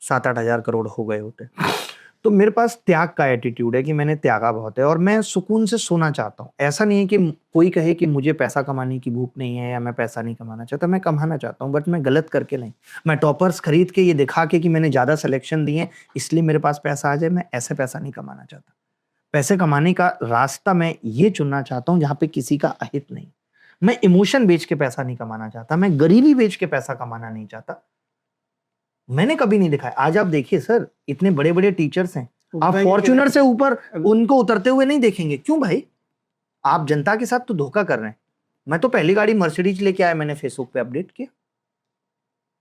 Speaker 2: 7-8 हजार करोड़ हो गए होते। तो मेरे पास त्याग का एटीट्यूड है कि मैंने त्यागा बहुत है, और मैं सुकून से सोना चाहता हूँ। ऐसा नहीं है कि कोई कहे कि मुझे पैसा कमाने की भूख नहीं है या मैं पैसा नहीं कमाना चाहता। मैं कमाना चाहता हूँ, बट मैं गलत करके नहीं। मैं टॉपर्स खरीद के ये दिखा के कि मैंने ज्यादा सिलेक्शन दिए हैं इसलिए मेरे पास पैसा आ जाए, मैं ऐसे पैसा नहीं कमाना चाहता। पैसे कमाने का रास्ता मैं ये चुनना चाहता हूँ जहाँ पे किसी का अहित नहीं। मैं इमोशन बेच के पैसा नहीं कमाना चाहता, मैं गरीबी बेच के पैसा कमाना नहीं चाहता। मैंने कभी नहीं दिखाया। आज आप देखिए सर, इतने बड़े बड़े टीचर्स हैं, आप
Speaker 1: भाई,
Speaker 2: फॉर्च्यूनर से ऊपर उनको उतरते हुए नहीं देखेंगे। क्यों भाई? आप जनता के साथ तो धोखा कर रहे हैं। मैं तो पहली गाड़ी मर्सिडीज लेके आया, मैंने फेसबुक पे अपडेट किया,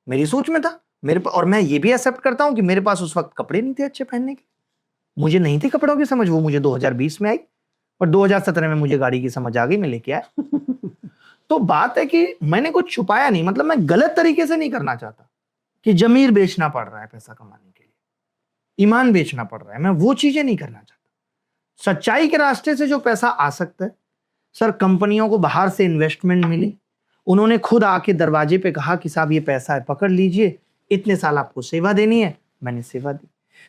Speaker 2: मेरी सोच में था मेरे और मैं ये भी एक्सेप्ट करता हूं कि मेरे पास उस वक्त कपड़े नहीं थे अच्छे पहनने के। मुझे नहीं थी कपड़ों की समझ, वो मुझे 2020 में आई और 2017 में मुझे गाड़ी की समझ आ गई, मैं लेके आया। तो बात है कि मैंने कुछ छुपाया नहीं, मतलब मैं गलत तरीके से नहीं करना चाहता कि जमीर बेचना पड़ रहा है पैसा कमाने के लिए, ईमान बेचना पड़ रहा है, मैं वो चीजें नहीं करना चाहता। सच्चाई के रास्ते से जो पैसा आ सकता है सर, कंपनियों को बाहर से इन्वेस्टमेंट मिली, उन्होंने खुद आके दरवाजे पे कहा कि साहब ये पैसा है, पकड़ लीजिए, इतने साल आपको सेवा देनी है। मैंने सेवा दी,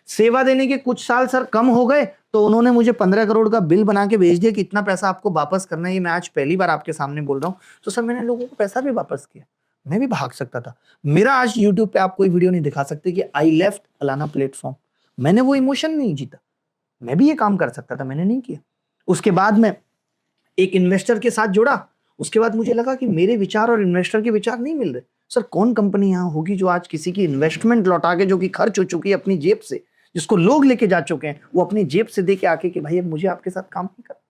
Speaker 2: सेवा देने के कुछ साल सर कम हो गए तो उन्होंने मुझे 15 करोड़ का बिल बना के भेज दिया कि इतना पैसा आपको वापस करना है। ये मैं आज पहली बार आपके सामने बोल रहा हूँ। तो सर मैंने लोगों को पैसा भी वापस किया, मैं भी भाग सकता था। मेरा आज यूट्यूब पे आप कोई वीडियो नहीं दिखा सकते कि आई लेफ्ट फलाना प्लेटफॉर्म, मैंने वो इमोशन नहीं जीता। मैं भी ये काम कर सकता था, मैंने नहीं किया। उसके बाद में एक इन्वेस्टर के साथ जुड़ा, उसके बाद मुझे लगा कि मेरे विचार और इन्वेस्टर के विचार नहीं मिल रहे। सर कौन कंपनी यहाँ होगी जो आज किसी की इन्वेस्टमेंट लौटा के, जो कि खर्च हो चुकी है अपनी जेब से, जिसको लोग लेके जा चुके हैं, वो अपनी जेब से दे के आके कि भाई अब मुझे आपके साथ काम नहीं करना।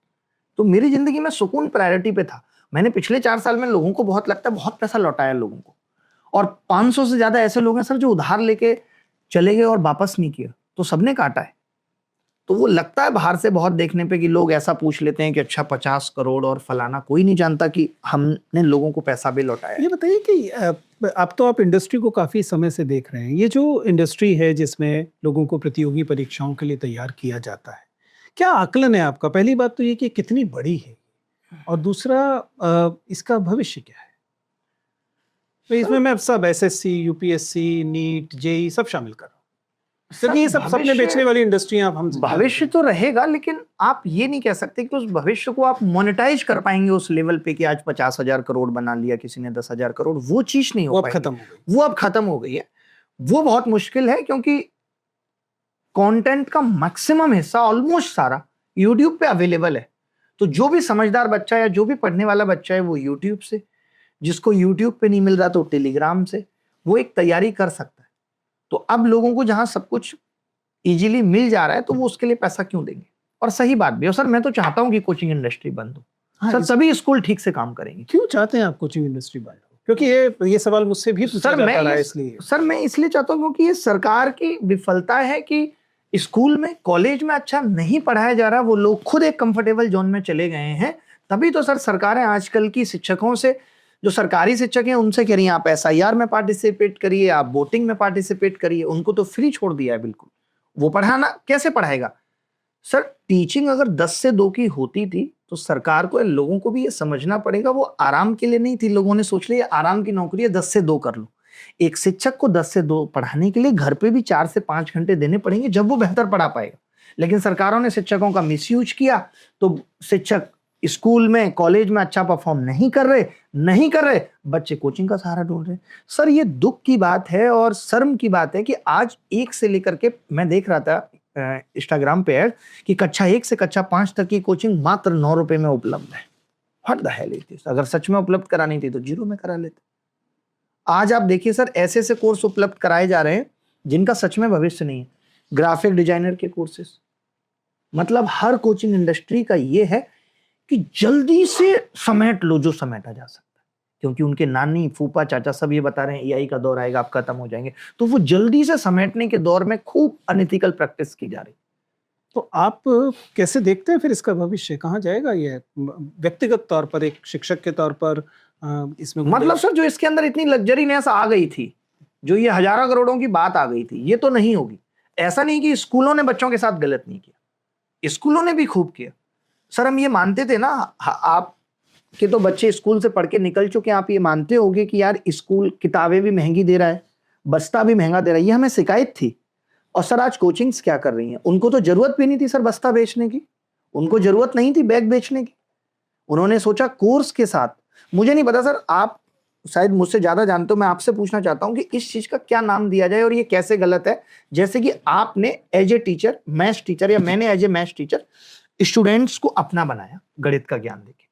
Speaker 2: तो मेरी जिंदगी में सुकून प्रायोरिटी पे था। मैंने पिछले 4 साल में लोगों को बहुत लगता है बहुत पैसा लौटाया लोगों को, और 500 से ज्यादा ऐसे लोग हैं सर जो उधार लेके चले गए और वापस नहीं किया, तो सबने काटा है। तो वो लगता है बाहर से बहुत देखने पे कि लोग ऐसा पूछ लेते हैं कि अच्छा 50 करोड़ और फलाना, कोई नहीं जानता कि हमने लोगों को पैसा भी लौटाया।
Speaker 1: ये बताइए कि अब तो आप इंडस्ट्री को काफ़ी समय से देख रहे हैं। ये जो इंडस्ट्री है जिसमें लोगों को प्रतियोगी परीक्षाओं के लिए तैयार किया जाता है, क्या आकलन है आपका? पहली बात तो ये कि कितनी बड़ी है, और दूसरा इसका भविष्य क्या है? तो इसमें मैं सब एसएससी, यूपीएससी, नीट, जेईई सब शामिल कर रहा हूँ, क्योंकि ये सब सपने बेचने वाली इंडस्ट्री आप हम
Speaker 2: भविष्य तो रहेगा, लेकिन आप ये नहीं कह सकते कि उस भविष्य को आप मोनेटाइज कर पाएंगे उस लेवल पे कि आज 50,000 करोड़ बना लिया किसी ने, 10,000 करोड़, वो चीज नहीं हो
Speaker 1: वो अब
Speaker 2: पाएगी।
Speaker 1: खत्म हो गई।
Speaker 2: वो अब खत्म हो गई है। वो बहुत मुश्किल है क्योंकि कंटेंट का मैक्सिमम हिस्सा, ऑलमोस्ट सारा यूट्यूब पे अवेलेबल है। तो जो भी समझदार बच्चा या जो भी पढ़ने वाला बच्चा है वो यूट्यूब से, जिसको यूट्यूब पे नहीं मिल रहा तो टेलीग्राम से, वो एक तैयारी कर सकता है। तो अब लोगों को जहां सब कुछ इजीली मिल जा रहा है तो वो उसके लिए पैसा क्यों देंगे? और सही बात भी है। और सर मैं तो चाहता हूं कि कोचिंग इंडस्ट्री बंद हो।
Speaker 1: हाँ,
Speaker 2: सर सभी स्कूल ठीक से काम करेंगे।
Speaker 1: क्यों चाहते हैं आप कोचिंग इंडस्ट्री बंद हो? क्योंकि ये सवाल मुझसे भी पूछा जाता रहा है, इसलिए
Speaker 2: सर मैं इसलिए चाहता हूं क्योंकि ये सरकार की विफलता है कि स्कूल में, कॉलेज में अच्छा नहीं पढ़ाया जा रहा। वो लोग खुद एक कंफर्टेबल जोन में चले गए हैं। तभी तो सर सरकारें आजकल की शिक्षकों से, जो सरकारी शिक्षक हैं, उनसे कह रही हैं आप SIR में पार्टिसिपेट करिए, आप वोटिंग में पार्टिसिपेट करिए। उनको तो फ्री छोड़ दिया है बिल्कुल। वो पढ़ाना कैसे पढ़ाएगा? सर टीचिंग अगर 10 से 2 की होती थी तो सरकार को, लोगों को भी ये समझना पड़ेगा वो आराम के लिए नहीं थी। लोगों ने सोच लिया आराम की नौकरी है, 10 से 2 कर लो। एक शिक्षक को 10 से 2 पढ़ाने के लिए घर पे भी 4 से 5 घंटे देने पड़ेंगे, जब वो बेहतर पढ़ा पाएगा। लेकिन सरकारों ने शिक्षकों का मिसयूज किया, तो शिक्षक स्कूल में, कॉलेज में अच्छा परफॉर्म नहीं कर रहे, बच्चे कोचिंग का सहारा ढूंढ रहे। सर ये दुख की बात है और शर्म की बात है कि आज 1 से लेकर के, मैं देख रहा था इंस्टाग्राम पे ऐड कि कक्षा 1 से कक्षा 5 तक की कोचिंग मात्र 9 रुपए में उपलब्ध है। What the hell is this? अगर सच में उपलब्ध करानी थी तो 0 में करा लेते। आज आप देखिए सर, ऐसे ऐसे कोर्स उपलब्ध कराए जा रहे हैं जिनका सच में भविष्य नहीं है। ग्राफिक डिजाइनर के कोर्सेस, मतलब हर कोचिंग इंडस्ट्री का ये है कि जल्दी से समेट लो जो समेटा जा सकता है, क्योंकि उनके नानी, फूफा, चाचा सब ये बता रहे हैं AI का दौर आएगा, आप खत्म हो जाएंगे। तो वो जल्दी से समेटने के दौर में खूब अनएथिकल प्रैक्टिस की जा रही।
Speaker 1: तो आप कैसे देखते हैं फिर इसका भविष्य कहाँ जाएगा? ये व्यक्तिगत तौर पर, एक शिक्षक के तौर पर इसमें
Speaker 2: मतलब सर जो इसके अंदर इतनी लग्जरीनेस आ गई थी, जो ये हजारों करोड़ों की बात आ गई थी, ये तो नहीं होगी। ऐसा नहीं कि स्कूलों ने बच्चों के साथ गलत नहीं किया, स्कूलों ने भी खूब किया। सर हम ये मानते थे ना, आप के तो बच्चे स्कूल से पढ़ के निकल चुके हैं, आप ये मानते होंगे कि यार स्कूल किताबें भी महंगी दे रहा है, बस्ता भी महंगा दे रहा है। ये हमें शिकायत थी। और सर आज कोचिंग्स क्या कर रही हैं? उनको तो जरूरत भी नहीं थी सर बस्ता बेचने की, उनको जरूरत नहीं थी बैग बेचने की। उन्होंने सोचा कोर्स के साथ, मुझे नहीं पता सर, आप शायद मुझसे ज्यादा जानते हो, मैं आपसे पूछना चाहता हूं कि इस चीज का क्या नाम दिया जाए और ये कैसे गलत है? जैसे कि आपने as a teacher, maths teacher, या मैंने as a maths teacher students को अपना बनाया गणित का ज्ञान देके।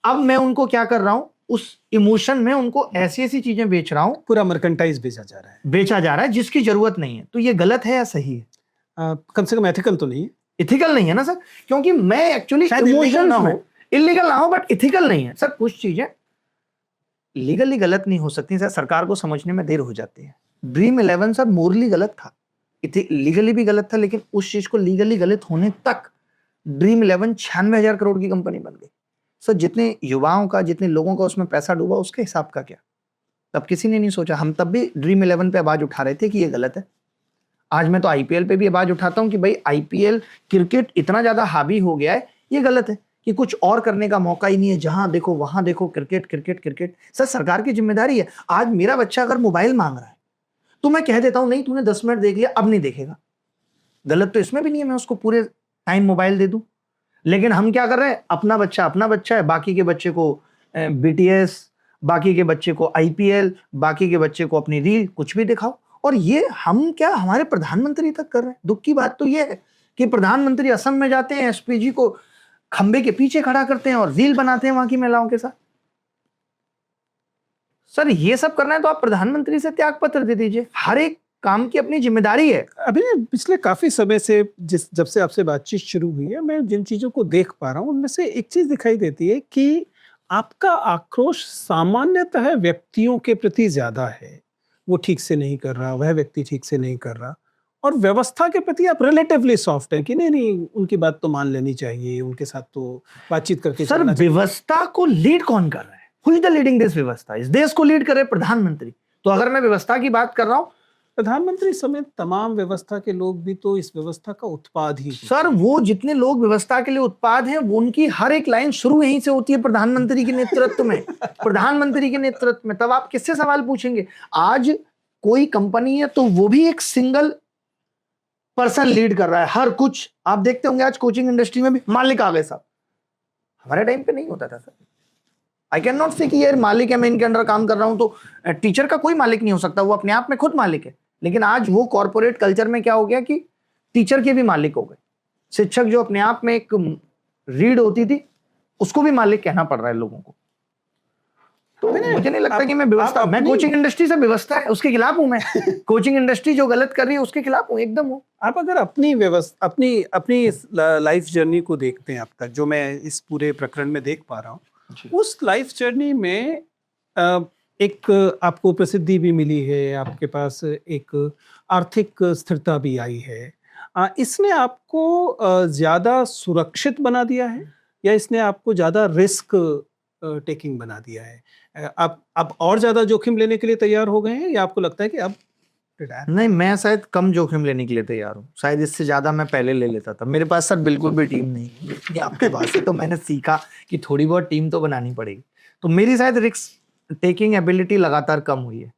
Speaker 2: अब मैं उनको क्या कर रहा हूं, उस इमोशन में उनको ऐसी ऐसी चीजें बेच रहा हूं,
Speaker 1: पूरा मर्केंटाइज बेचा जा रहा है
Speaker 2: जिसकी जरूरत नहीं है। तो ये गलत है या सही है?
Speaker 1: कम से कम एथिकल तो नहीं है।
Speaker 2: इथिकल नहीं है ना सर, क्योंकि मैं एक्चुअली
Speaker 1: शायद illegal ना हो।
Speaker 2: इलीगल ना हो, बट इथिकल नहीं है सर। कुछ चीजें लीगली गलत नहीं हो सकती सर, सरकार को समझने में देर हो जाती है। ड्रीम 11 सर मोरली गलत था, लीगली भी गलत था, लेकिन उस चीज को लीगली गलत होने तक ड्रीम 11 96,000 करोड़ की कंपनी बन गई सर। जितने युवाओं का, जितने लोगों का उसमें पैसा डूबा, उसके हिसाब का क्या? तब किसी ने नहीं सोचा। हम तब भी ड्रीम 11 पे आवाज उठा रहे थे कि ये गलत है। आज मैं तो आईपीएल पे भी आवाज उठाता हूं कि भाई आईपीएल क्रिकेट इतना ज्यादा हावी हो गया है, ये गलत है कि कुछ और करने का मौका ही नहीं है। जहां देखो वहां देखो क्रिकेट क्रिकेट क्रिकेट। सर सरकार की जिम्मेदारी है। आज मेरा बच्चा अगर मोबाइल मांग रहा है तो मैं कह देता हूं नहीं तूने 10 मिनट देख लिया, अब नहीं देखेगा। गलत तो इसमें भी नहीं है मैं उसको पूरे टाइम मोबाइल दे दूं। लेकिन हम क्या कर रहे हैं, अपना बच्चा है, बाकी के बच्चे को बीटीएस, बाकी के बच्चे को आईपीएल, बाकी के बच्चे को अपनी रील, कुछ भी दिखाओ। और ये हम क्या हमारे प्रधानमंत्री तक कर रहे हैं। दुख की बात तो ये है कि प्रधानमंत्री असम में जाते हैं, एसपीजी को खंबे के पीछे खड़ा करते हैं और रील बनाते हैं वहां की महिलाओं के साथ। सर ये सब करना है तो आप प्रधानमंत्री से त्याग पत्र दे दीजिए। हर एक काम की अपनी जिम्मेदारी है।
Speaker 1: अभी पिछले काफी समय से जब से आपसे बातचीत शुरू हुई है, मैं जिन चीजों को देख पा रहा हूं उनमें से एक चीज दिखाई देती है कि आपका आक्रोश सामान्यतः व्यक्तियों के प्रति ज्यादा है। वो ठीक से नहीं कर रहा, वह व्यक्ति ठीक से नहीं कर रहा, और व्यवस्था के प्रति आप रिलेटिवली सॉफ्ट है कि नहीं नहीं उनकी बात तो मान लेनी चाहिए, उनके साथ तो बातचीत करके
Speaker 2: सर
Speaker 1: चलना चाहिए।
Speaker 2: व्यवस्था को लीड कौन कर रहा है? Who is the leading this व्यवस्था? इस देश को लीड करे प्रधानमंत्री। तो अगर मैं व्यवस्था की बात कर रहा हूं,
Speaker 1: प्रधानमंत्री समेत तमाम व्यवस्था के लोग भी तो इस व्यवस्था का उत्पाद ही हैं।
Speaker 2: सर वो जितने लोग व्यवस्था के लिए उत्पाद हैं, वो उनकी हर एक लाइन शुरू यहीं से होती है, प्रधानमंत्री के नेतृत्व में। प्रधानमंत्री के नेतृत्व में। तब आप किससे सवाल पूछेंगे? आज कोई कंपनी है तो वो भी एक सिंगल पर्सन लीड कर रहा है हर कुछ। आप देखते होंगे आज कोचिंग इंडस्ट्री में भी मालिक आ गए साहब। हमारे टाइम पे नहीं होता था सर। आई कैन नॉट से कि यार मालिक है, मैं इनके अंडर काम कर रहा हूं, तो टीचर का कोई मालिक नहीं हो सकता, वो अपने आप में खुद मालिक है। लेकिन आज वो कॉर्पोरेट कल्चर में क्या हो गया कि टीचर के भी मालिक हो गए। शिक्षक जो अपने आप में एक रीड होती थी, उसको भी मालिक कहना पड़ रहा है लोगों को। तो मुझे नहीं लगता कि मैं व्यवस्था, मैं कोचिंग इंडस्ट्री से व्यवस्था है उसके खिलाफ हूं। मैं कोचिंग इंडस्ट्री जो गलत कर रही है उसके खिलाफ हूं, एकदम हूं।
Speaker 1: आप अगर अपनी व्यवस्था, अपनी लाइफ जर्नी को देखते हैं अब तक, जो मैं इस पूरे प्रकरण में देख पा रहा हूँ, उस लाइफ जर्नी में एक आपको प्रसिद्धि भी मिली है, आपके पास एक आर्थिक स्थिरता भी आई है। इसने आपको ज़्यादा सुरक्षित बना दिया है या इसने आपको ज़्यादा रिस्क टेकिंग बना दिया है? आप और ज़्यादा जोखिम लेने के लिए तैयार हो गए हैं या आपको लगता है कि अब रिटायर?
Speaker 2: नहीं, मैं शायद कम जोखिम लेने के लिए तैयार हूँ। शायद इससे ज्यादा मैं पहले ले लेता था। मेरे पास सर बिल्कुल भी टीम नहीं है। ये आपके पास है तो मैंने सीखा कि थोड़ी बहुत टीम तो बनानी पड़ेगी। तो मेरी शायद रिस्क टेकिंग एबिलिटी लगातार कम हुई है।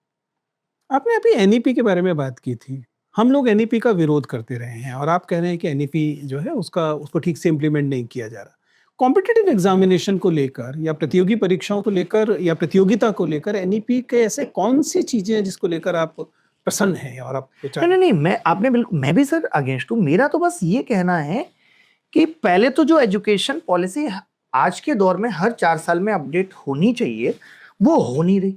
Speaker 1: आपने अभी एनईपी के बारे में बात की थी। हम लोग एनईपी का विरोध करते रहे हैं और आप कह रहे हैं कि एनईपी जो है उसको ठीक से इम्प्लीमेंट नहीं किया जा रहा। कॉम्पिटिटिव एग्जामिनेशन को लेकर या प्रतियोगी परीक्षाओं को लेकर या प्रतियोगिता को लेकर एनईपी के ऐसे कौन सी चीजें हैं जिसको लेकर आप प्रसन्न हैं और आप
Speaker 2: नहीं, मैं भी सर अगेंस्ट हूँ। मेरा तो बस ये कहना है कि पहले तो जो एजुकेशन पॉलिसी आज के दौर में हर 4 साल में अपडेट होनी चाहिए, वो हो नहीं रही।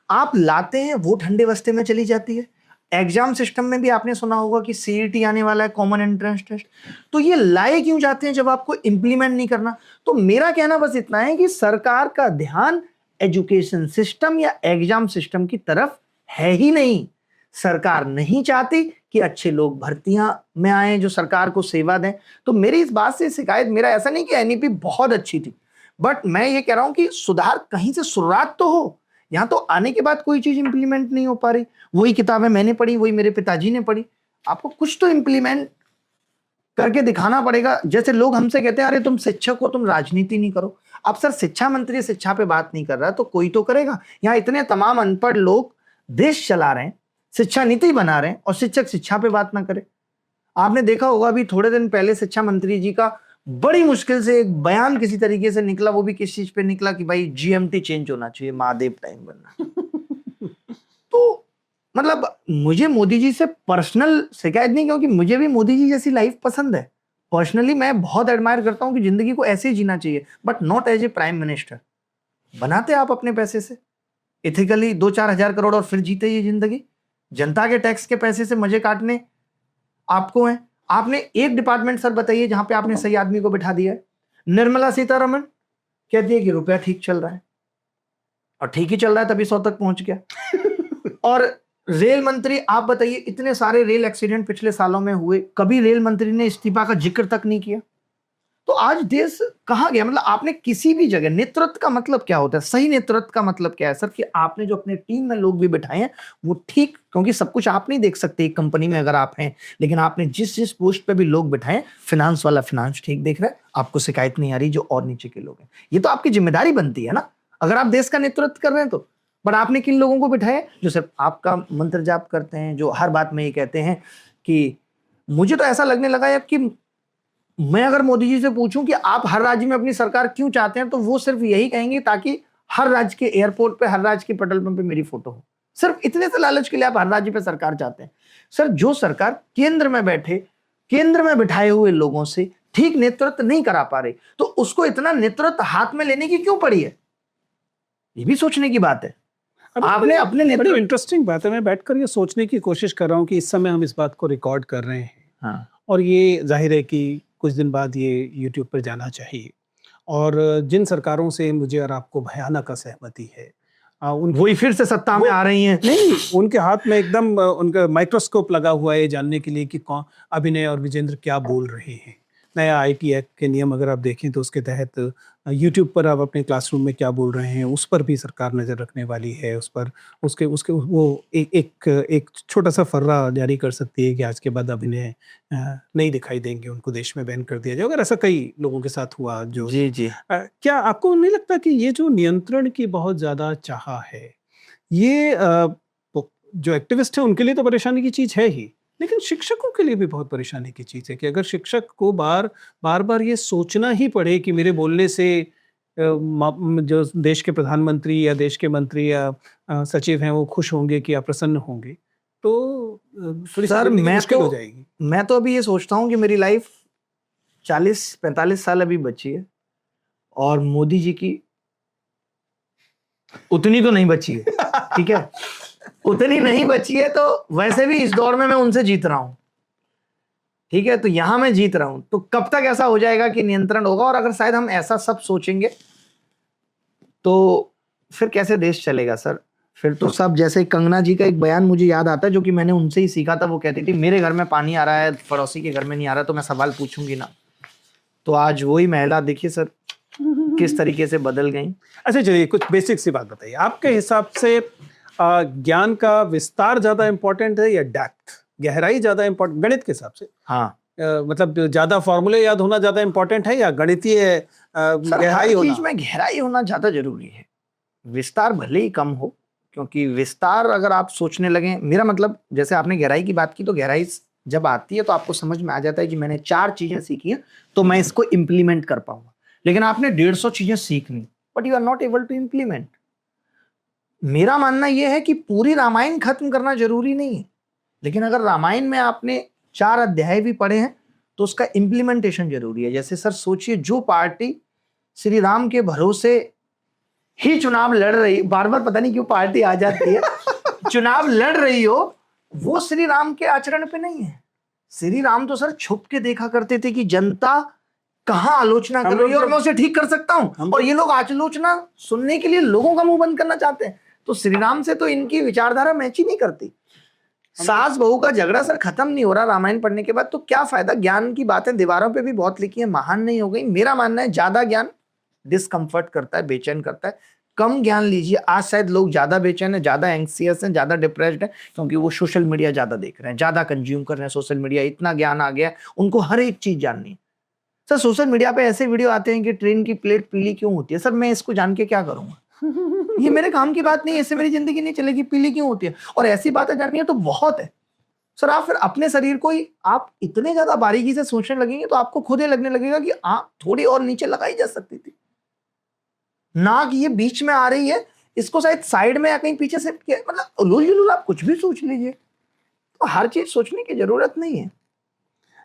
Speaker 2: आप लाते हैं वो ठंडे बस्ते में चली जाती है। एग्जाम सिस्टम में भी आपने सुना होगा कि सीईटी आने वाला है, कॉमन एंट्रेंस टेस्ट। तो ये लाए क्यों जाते हैं जब आपको इंप्लीमेंट नहीं करना? तो मेरा कहना बस इतना है कि सरकार का ध्यान एजुकेशन सिस्टम या एग्जाम सिस्टम की तरफ है ही नहीं। सरकार नहीं चाहती कि अच्छे लोग भर्तियां में आए जो सरकार को सेवा दें। तो मेरी इस बात से शिकायत, मेरा ऐसा नहीं कि एनईपी बहुत अच्छी थी, बट मैं ये कह रहा हूं कि सुधार कहीं से शुरुआत तो हो। यहाँ तो आने के बाद कोई चीज इंप्लीमेंट नहीं हो पा रही। वही किताबें मैंने पढ़ी, वही मेरे पिताजी ने पढ़ी। आपको कुछ तो इंप्लीमेंट करके दिखाना पड़ेगा। जैसे लोग हमसे कहते हैं अरे तुम शिक्षक हो, तुम राजनीति नहीं करो। अब सर शिक्षा मंत्री शिक्षा पे बात नहीं कर रहा तो कोई तो करेगा। यहाँ इतने तमाम अनपढ़ लोग देश चला रहे हैं, शिक्षा नीति बना रहे हैं, और शिक्षक शिक्षा पे बात ना करे। आपने देखा होगा अभी थोड़े दिन पहले शिक्षा मंत्री जी का बड़ी मुश्किल से एक बयान किसी तरीके से निकला। वो भी किस चीज पे निकला कि भाई जीएमटी चेंज होना चाहिए, महादेव टाइम बनना। तो मतलब मुझे मोदी जी से पर्सनल शिकायत नहीं, क्योंकि मुझे भी मोदी जी जैसी लाइफ पसंद है। पर्सनली मैं बहुत एडमायर करता हूं कि जिंदगी को ऐसे जीना चाहिए, but not as a prime minister. बनाते आप अपने पैसे से इथिकली 2-4 हजार करोड़ और फिर जीते ये जिंदगी। जनता के टैक्स के पैसे से मजे काटने आपको हैं। आपने एक डिपार्टमेंट सर बताइए जहां पे आपने सही आदमी को बिठा दिया है। निर्मला सीतारमण कहती है कि रुपया ठीक चल रहा है, और ठीक ही चल रहा है तभी 100 तक पहुंच गया। और रेल मंत्री, आप बताइए, इतने सारे रेल एक्सीडेंट पिछले सालों में हुए, कभी रेल मंत्री ने इस्तीफा का जिक्र तक नहीं किया। तो आज देश कहाँ गया? मतलब आपने किसी भी जगह, नेतृत्व का मतलब क्या होता है, सही नेतृत्व का मतलब क्या है सर? कि आपने जो अपने टीम में लोग भी बिठाए हैं वो ठीक, क्योंकि सब कुछ आप नहीं देख सकते एक कंपनी में अगर आप हैं, लेकिन आपने जिस जिस पोस्ट पे भी लोग बिठाए, फिनांस वाला फिनांस ठीक देख रहा है, आपको शिकायत नहीं आ रही जो और नीचे के लोग हैं। ये तो आपकी जिम्मेदारी बनती है ना, अगर आप देश का नेतृत्व कर रहे हैं तो। बट आपने किन लोगों को बिठाया जो सिर्फ आपका मंत्र जाप करते हैं, जो हर बात में ये कहते हैं कि, मुझे तो ऐसा लगने लगा है कि मैं अगर मोदी जी से पूछूं कि आप हर राज्य में अपनी सरकार क्यों चाहते हैं, तो वो सिर्फ यही कहेंगे ताकि हर राज्य के एयरपोर्ट पे, हर राज्य के पेट्रोल पंप पे मेरी फोटो हो। सिर्फ इतने से लालच के लिए आप हर राज्य पे सरकार चाहते हैं। सर, जो सरकार केंद्र में बैठे, केंद्र में बिठाए हुए लोगों से ठीक नेतृत्व नहीं करा पा रही, तो उसको इतना नेतृत्व हाथ में लेने की क्यों पड़ी है? ये भी सोचने की बात है। आपने अपने
Speaker 1: बड़ी
Speaker 2: नेतृत्व,
Speaker 1: इंटरेस्टिंग बात है। मैं बैठकर ये सोचने की कोशिश कर रहा हूँ कि इस समय हम इस बात को रिकॉर्ड कर रहे हैं,
Speaker 2: हाँ,
Speaker 1: और ये जाहिर है कि कुछ दिन बाद ये यूट्यूब पर जाना चाहिए। और जिन सरकारों से मुझे और आपको भयानक असहमति है, उनकी
Speaker 2: वही फिर से सत्ता में आ रही हैं।
Speaker 1: नहीं, उनके हाथ में एकदम उनका माइक्रोस्कोप लगा हुआ है ये जानने के लिए कि कौन अभिनय और विजेंद्र क्या बोल रहे हैं। नया आईटी एक्ट के नियम अगर आप देखें तो उसके तहत यूट्यूब पर आप अपने क्लासरूम में क्या बोल रहे हैं उस पर भी सरकार नज़र रखने वाली है। उस पर उसके उसके वो एक छोटा सा फर्रा जारी कर सकती है कि आज के बाद अभिनय नहीं दिखाई देंगे, उनको देश में बैन कर दिया जाए। अगर ऐसा कई लोगों के साथ हुआ जो
Speaker 2: जी जी,
Speaker 1: क्या आपको नहीं लगता कि ये जो नियंत्रण की बहुत ज़्यादा चाह है, ये जो एक्टिविस्ट है उनके लिए तो परेशानी की चीज़ है ही, लेकिन शिक्षकों के लिए भी बहुत परेशानी की चीज़ है कि अगर शिक्षक को बार-बार ये सोचना ही पड़े कि मेरे बोलने से जो देश के प्रधानमंत्री या देश के मंत्री या सचिव हैं वो खुश होंगे कि या प्रसन्न होंगे, तो थोड़ी सी
Speaker 2: सर
Speaker 1: ज़िंदगी
Speaker 2: मैं
Speaker 1: मुश्किल हो
Speaker 2: तो
Speaker 1: जाएगी।
Speaker 2: मैं तो अभी ये सोचता हूँ कि मेरी लाइफ 40-45 साल अभी बची है, और मोदी जी की उतनी तो नहीं बची है। ठीक है, उतनी नहीं बची है, तो वैसे भी इस दौर में मैं उनसे जीत रहा हूं। ठीक है, तो यहां मैं जीत रहा हूं, तो कब तक ऐसा हो जाएगा कि नियंत्रण होगा? और अगर शायद हम ऐसा सब सोचेंगे तो फिर कैसे देश चलेगा सर? फिर तो सब, जैसे कंगना जी का एक बयान मुझे याद आता है जो कि मैंने उनसे ही सीखा था। वो कहती थी, मेरे घर में पानी आ रहा है, पड़ोसी के घर में नहीं आ रहा, तो मैं सवाल पूछूंगी ना। तो आज वही महिला देखिए सर किस तरीके से बदल गई।
Speaker 1: अच्छा, चलिए कुछ बेसिक सी बात बताइए। आपके हिसाब से ज्ञान का विस्तार ज्यादा इम्पोर्टेंट है या डेप्थ, गहराई ज्यादा इम्पोर्टेंट गणित के हिसाब से?
Speaker 2: हाँ
Speaker 1: मतलब ज्यादा फॉर्मूले याद होना ज्यादा इम्पोर्टेंट है या गणितीय
Speaker 2: सर,
Speaker 1: गहराई
Speaker 2: हर
Speaker 1: होना?
Speaker 2: चीज में गहराई होना ज्यादा जरूरी है। विस्तार भले ही कम हो, क्योंकि विस्तार अगर आप सोचने लगे, मेरा मतलब जैसे आपने गहराई की बात की, तो गहराई जब आती है तो आपको समझ में आ जाता है कि मैंने 4 चीजें सीखी हैं तो मैं इसको इम्प्लीमेंट कर पाऊंगा। लेकिन आपने 150 चीजें सीखनी, but you are not able to implement. मेरा मानना यह है कि पूरी रामायण खत्म करना जरूरी नहीं है, लेकिन अगर रामायण में आपने 4 अध्याय भी पढ़े हैं तो उसका इम्प्लीमेंटेशन जरूरी है। जैसे सर सोचिए, जो पार्टी श्री राम के भरोसे ही चुनाव लड़ रही, बार बार पता नहीं क्यों पार्टी आ जाती है, चुनाव लड़ रही हो, वो श्री राम के आचरण पे नहीं है। श्री राम तो सर छुप के देखा करते थे कि जनता कहां आलोचना कर रही है और मैं उसे ठीक कर सकता हूं, और ये लोग आलोचना सुनने के लिए लोगों का मुंह बंद करना चाहते हैं। तो श्री राम से तो इनकी विचारधारा मैच ही नहीं करती। सास बहू का झगड़ा सर खत्म नहीं हो रहा रामायण पढ़ने के बाद, तो क्या फायदा? ज्ञान की बातें दीवारों पे भी बहुत लिखी है, महान नहीं हो गई। मेरा मानना है ज्यादा ज्ञान डिस्कम्फर्ट करता है, बेचैन करता है। कम ज्ञान लीजिए। आज शायद लोग ज्यादा बेचैन है, ज्यादा एंग्सियस है, ज्यादा डिप्रेस्ड है, क्योंकि वो सोशल मीडिया ज्यादा देख रहे हैं, ज्यादा कंज्यूम कर रहे हैं सोशल मीडिया। इतना ज्ञान आ गया है, उनको हर एक चीज जाननी है। सर सोशल मीडिया पे ऐसे वीडियो आते हैं कि ट्रेन की प्लेट पीली क्यों होती है। सर मैं इसको जान के क्या करूंगा? ये मेरे काम की बात नहीं है, इससे मेरी जिंदगी नहीं चलेगी। पीली क्यों होती है? और ऐसी बातें जाननी है तो बहुत है सर। आप फिर अपने शरीर को ही आप इतने ज्यादा बारीकी से सोचने लगेंगे तो आपको खुद ही लगने लगेगा कि आप थोड़ी और नीचे लगाई जा सकती थी। नाक ये बीच में आ रही है, इसको शायद साइड में या कहीं पीछे से, मतलब उलूल आप कुछ भी सोच लीजिए। तो हर चीज सोचने की जरूरत नहीं है।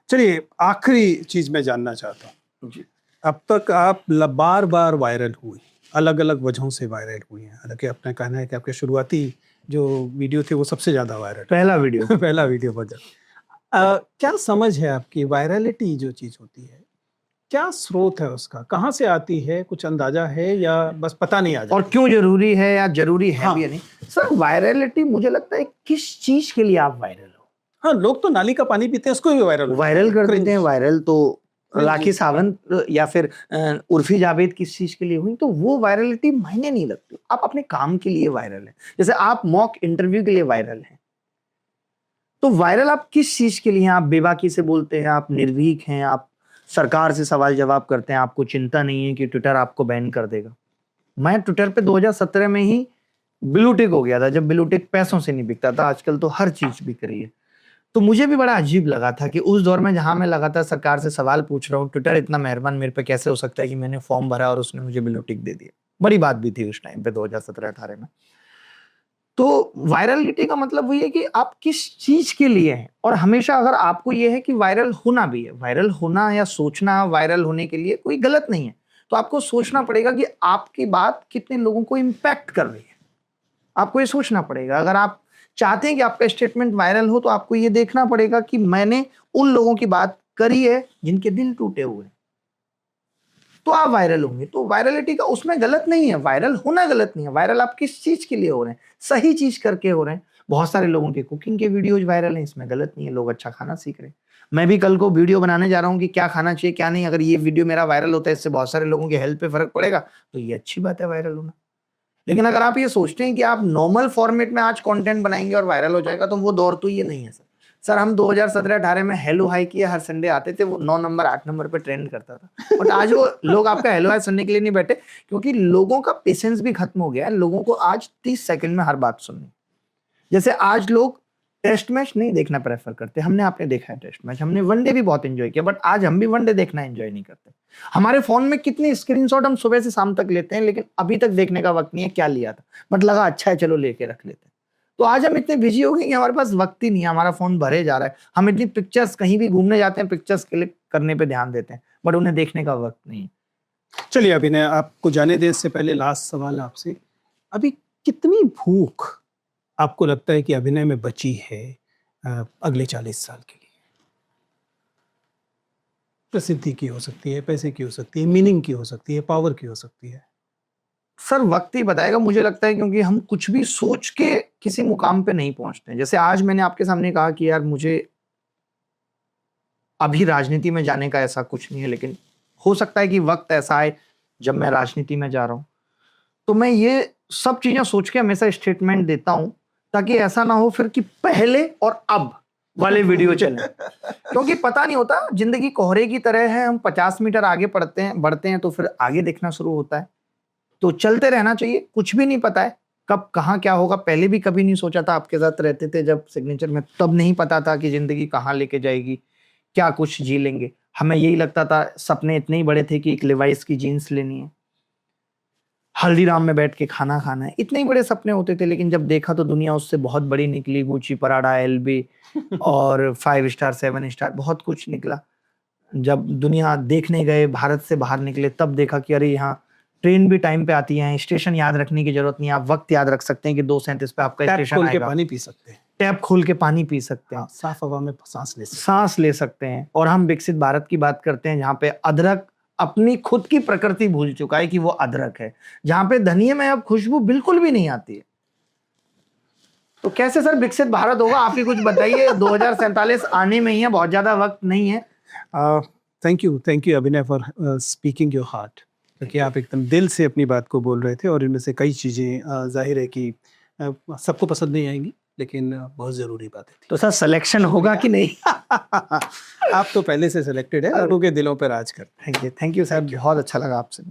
Speaker 1: चलिए, आखिरी चीज मैं जानना चाहता हूँ।
Speaker 2: जी।
Speaker 1: अब तक आप बार बार वायरल हुई, अलग-अलग वजहों से वायरल हुई हैं। हालाँकि अपना कहना है कि आपके शुरुआती जो वीडियो थे वो सबसे ज़्यादा वायरल
Speaker 2: पहला वीडियो
Speaker 1: पहला वीडियो बहुत ज़्यादा। क्या समझ है आपकी वायरलिटी जो चीज़ होती है, क्या स्रोत है उसका? कहाँ से आती है? कुछ अंदाज़ा है या बस पता नहीं आ जाता?
Speaker 2: और क्यों जरूरी है या जरूरी है
Speaker 1: हाँ।
Speaker 2: भी या नहीं? सर वायरलिटी मुझे लगता है किस चीज के लिए आप वायरल हो?
Speaker 1: हाँ, लोग तो नाली का पानी पीते हैं उसको भी
Speaker 2: वायरल कर देते हैं। वायरल तो
Speaker 1: Cringe
Speaker 2: राखी
Speaker 1: भी।
Speaker 2: सावंत या फिर उर्फी जावेद किस चीज के लिए हुई, तो वो वायरलिटी मायने नहीं लगती। आप अपने काम के लिए वायरल है, जैसे आप मॉक इंटरव्यू के लिए वायरल हैं। तो वायरल आप किस चीज के लिए हैं? आप बेबाकी से बोलते हैं, आप निर्भीक हैं, आप सरकार से सवाल जवाब करते हैं, आपको चिंता नहीं है कि ट्विटर आपको बैन कर देगा। मैं ट्विटर पे 2017 में ही ब्लू टिक हो गया था, जब ब्लू टिक पैसों से नहीं बिकता था। आजकल तो हर चीज बिक रही है। तो मुझे भी बड़ा अजीब लगा था कि उस दौर में जहां मैं लगातार सरकार से सवाल पूछ रहा हूँ, ट्विटर इतना मेहरबान मेरे पे कैसे हो सकता है कि मैंने फॉर्म भरा और उसने मुझे ब्लू टिक दे दिया। बड़ी बात भी थी उस टाइम पे 2017-18 में। तो वायरलिटी का मतलब वही है कि आप किस चीज के लिए हैं, और हमेशा अगर आपको ये है कि वायरल होना भी है, वायरल होना या सोचना वायरल होने के लिए कोई गलत नहीं है, तो आपको सोचना पड़ेगा कि आपकी बात कितने लोगों को इम्पैक्ट कर रही है। आपको ये सोचना पड़ेगा। अगर आप चाहते हैं कि आपका स्टेटमेंट वायरल हो, तो आपको ये देखना पड़ेगा कि मैंने उन लोगों की बात करी है जिनके दिल टूटे हुए हैं, तो आप वायरल होंगे। तो वायरलिटी का उसमें गलत नहीं है, वायरल होना गलत नहीं है। वायरल आप किस चीज के लिए हो रहे हैं, सही चीज करके हो रहे हैं। बहुत सारे लोगों के कुकिंग के वीडियोज वायरल हैं, इसमें गलत नहीं है, लोग अच्छा खाना सीख रहे हैं। मैं भी कल को वीडियो बनाने जा रहा हूँ कि क्या खाना चाहिए क्या नहीं। अगर ये वीडियो मेरा वायरल होता है, इससे बहुत सारे लोगों की हेल्थ पे फर्क पड़ेगा, तो ये अच्छी बात है वायरल होना। लेकिन अगर आप ये सोचते हैं कि आप नॉर्मल फॉर्मेट में आज कंटेंट बनाएंगे और वायरल हो जाएगा, तो वो दौर तो ये नहीं है सर। सर हम 2017-18 में हेलो हाई किए हर संडे आते थे, वो 9 नंबर 8 नंबर पे ट्रेंड करता था। और आज वो लोग आपका हेलो हाई सुनने के लिए नहीं बैठे, क्योंकि लोगों का पेशेंस भी खत्म हो गया है। लोगों को आज 30 सेकंड में हर बात सुननी। जैसे आज लोग टेस्ट मैच नहीं देखना प्रेफर करते, हमने आपने देखा है टेस्ट मैच, हमने वनडे भी बहुत एंजॉय किया, बट आज हम भी वनडे देखना एंजॉय नहीं करते। हमारे फोन में कितने स्क्रीनशॉट हम सुबह से शाम तक लेते हैं, लेकिन अभी तक देखने का वक्त नहीं है क्या लिया था, बट लगा अच्छा है चलो लेके रख लेते हैं। तो आज हम इतने बिजी हो गए कि हमारे पास वक्त ही नहीं है, हमारा फोन भरे जा रहा है। हम इतनी पिक्चर्स, कहीं भी घूमने जाते हैं पिक्चर्स क्लिक करने पे ध्यान देते हैं, बट उन्हें देखने का वक्त नहीं है।
Speaker 1: चलिए अभिनय, आपको जाने दें इससे पहले लास्ट सवाल आपसे, अभी कितनी भूख आपको लगता है कि अभिनय में बची है अगले 40 साल के लिए? प्रसिद्धि की हो सकती है, पैसे की हो सकती है, मीनिंग की हो सकती है, पावर की हो सकती है।
Speaker 2: सर वक्त ही बताएगा, मुझे लगता है, क्योंकि हम कुछ भी सोच के किसी मुकाम पे नहीं पहुंचते। जैसे आज मैंने आपके सामने कहा कि यार मुझे अभी राजनीति में जाने का ऐसा कुछ नहीं है, लेकिन हो सकता है कि वक्त ऐसा आए जब मैं राजनीति में जा रहा हूं। तो मैं ये सब चीजें सोच के हमेशा स्टेटमेंट देता हूं, ताकि ऐसा ना हो फिर कि पहले और अब वाले वीडियो चले। क्योंकि पता नहीं होता, जिंदगी कोहरे की तरह है। हम 50 मीटर आगे बढ़ते हैं तो फिर आगे देखना शुरू होता है। तो चलते रहना चाहिए, कुछ भी नहीं पता है कब कहाँ क्या होगा। पहले भी कभी नहीं सोचा था, आपके साथ रहते थे जब सिग्नेचर में, तब नहीं पता था कि जिंदगी कहाँ लेके जाएगी, क्या कुछ जी लेंगे। हमें यही लगता था, सपने इतने ही बड़े थे कि एक लिवाइस की जीन्स लेनी है, हल्दीराम में बैठ के खाना खाना है, इतने ही बड़े सपने होते थे। लेकिन जब देखा तो दुनिया उससे बहुत बड़ी निकली। गुची, पराडा, एलबी और 5 स्टार 7 स्टार बहुत कुछ निकला। जब दुनिया देखने गए, भारत से बाहर निकले, तब देखा कि अरे यहाँ ट्रेन भी टाइम पे आती है, स्टेशन याद रखने की जरूरत नहीं है, आप वक्त याद रख सकते हैं कि 2:37 पे आपका
Speaker 1: टैप
Speaker 2: स्टेशन
Speaker 1: खोल के
Speaker 2: आएगा।
Speaker 1: पानी पी सकते हैं,
Speaker 2: टैप खोल के पानी पी सकते हैं,
Speaker 1: हाँ, साफ हवा में सांस
Speaker 2: ले सकते हैं। और हम विकसित भारत की बात करते हैं, जहाँ पे अदरक अपनी खुद की प्रकृति भूल चुका है कि वो अदरक है, जहाँ पे धनिये में अब खुशबू बिल्कुल भी नहीं आती है। तो कैसे सर विकसित भारत होगा? आप ही कुछ बताइए। 2047 आने में ही है, बहुत ज्यादा वक्त नहीं है।
Speaker 1: थैंक यू अभिनय फॉर स्पीकिंग योर हार्ट, क्योंकि आप एकदम दिल से अपनी बात को बोल रहे थे, और इनमें से कई चीज़ें जाहिर है कि सबको पसंद नहीं आएंगी, लेकिन बहुत ज़रूरी बातें थी।
Speaker 2: तो सर सिलेक्शन होगा कि नहीं?
Speaker 1: आप तो पहले से सिलेक्टेड है, लोगों के दिलों पर राज करते हैं।
Speaker 2: थैंक यू सर, बहुत अच्छा लगा आपसे।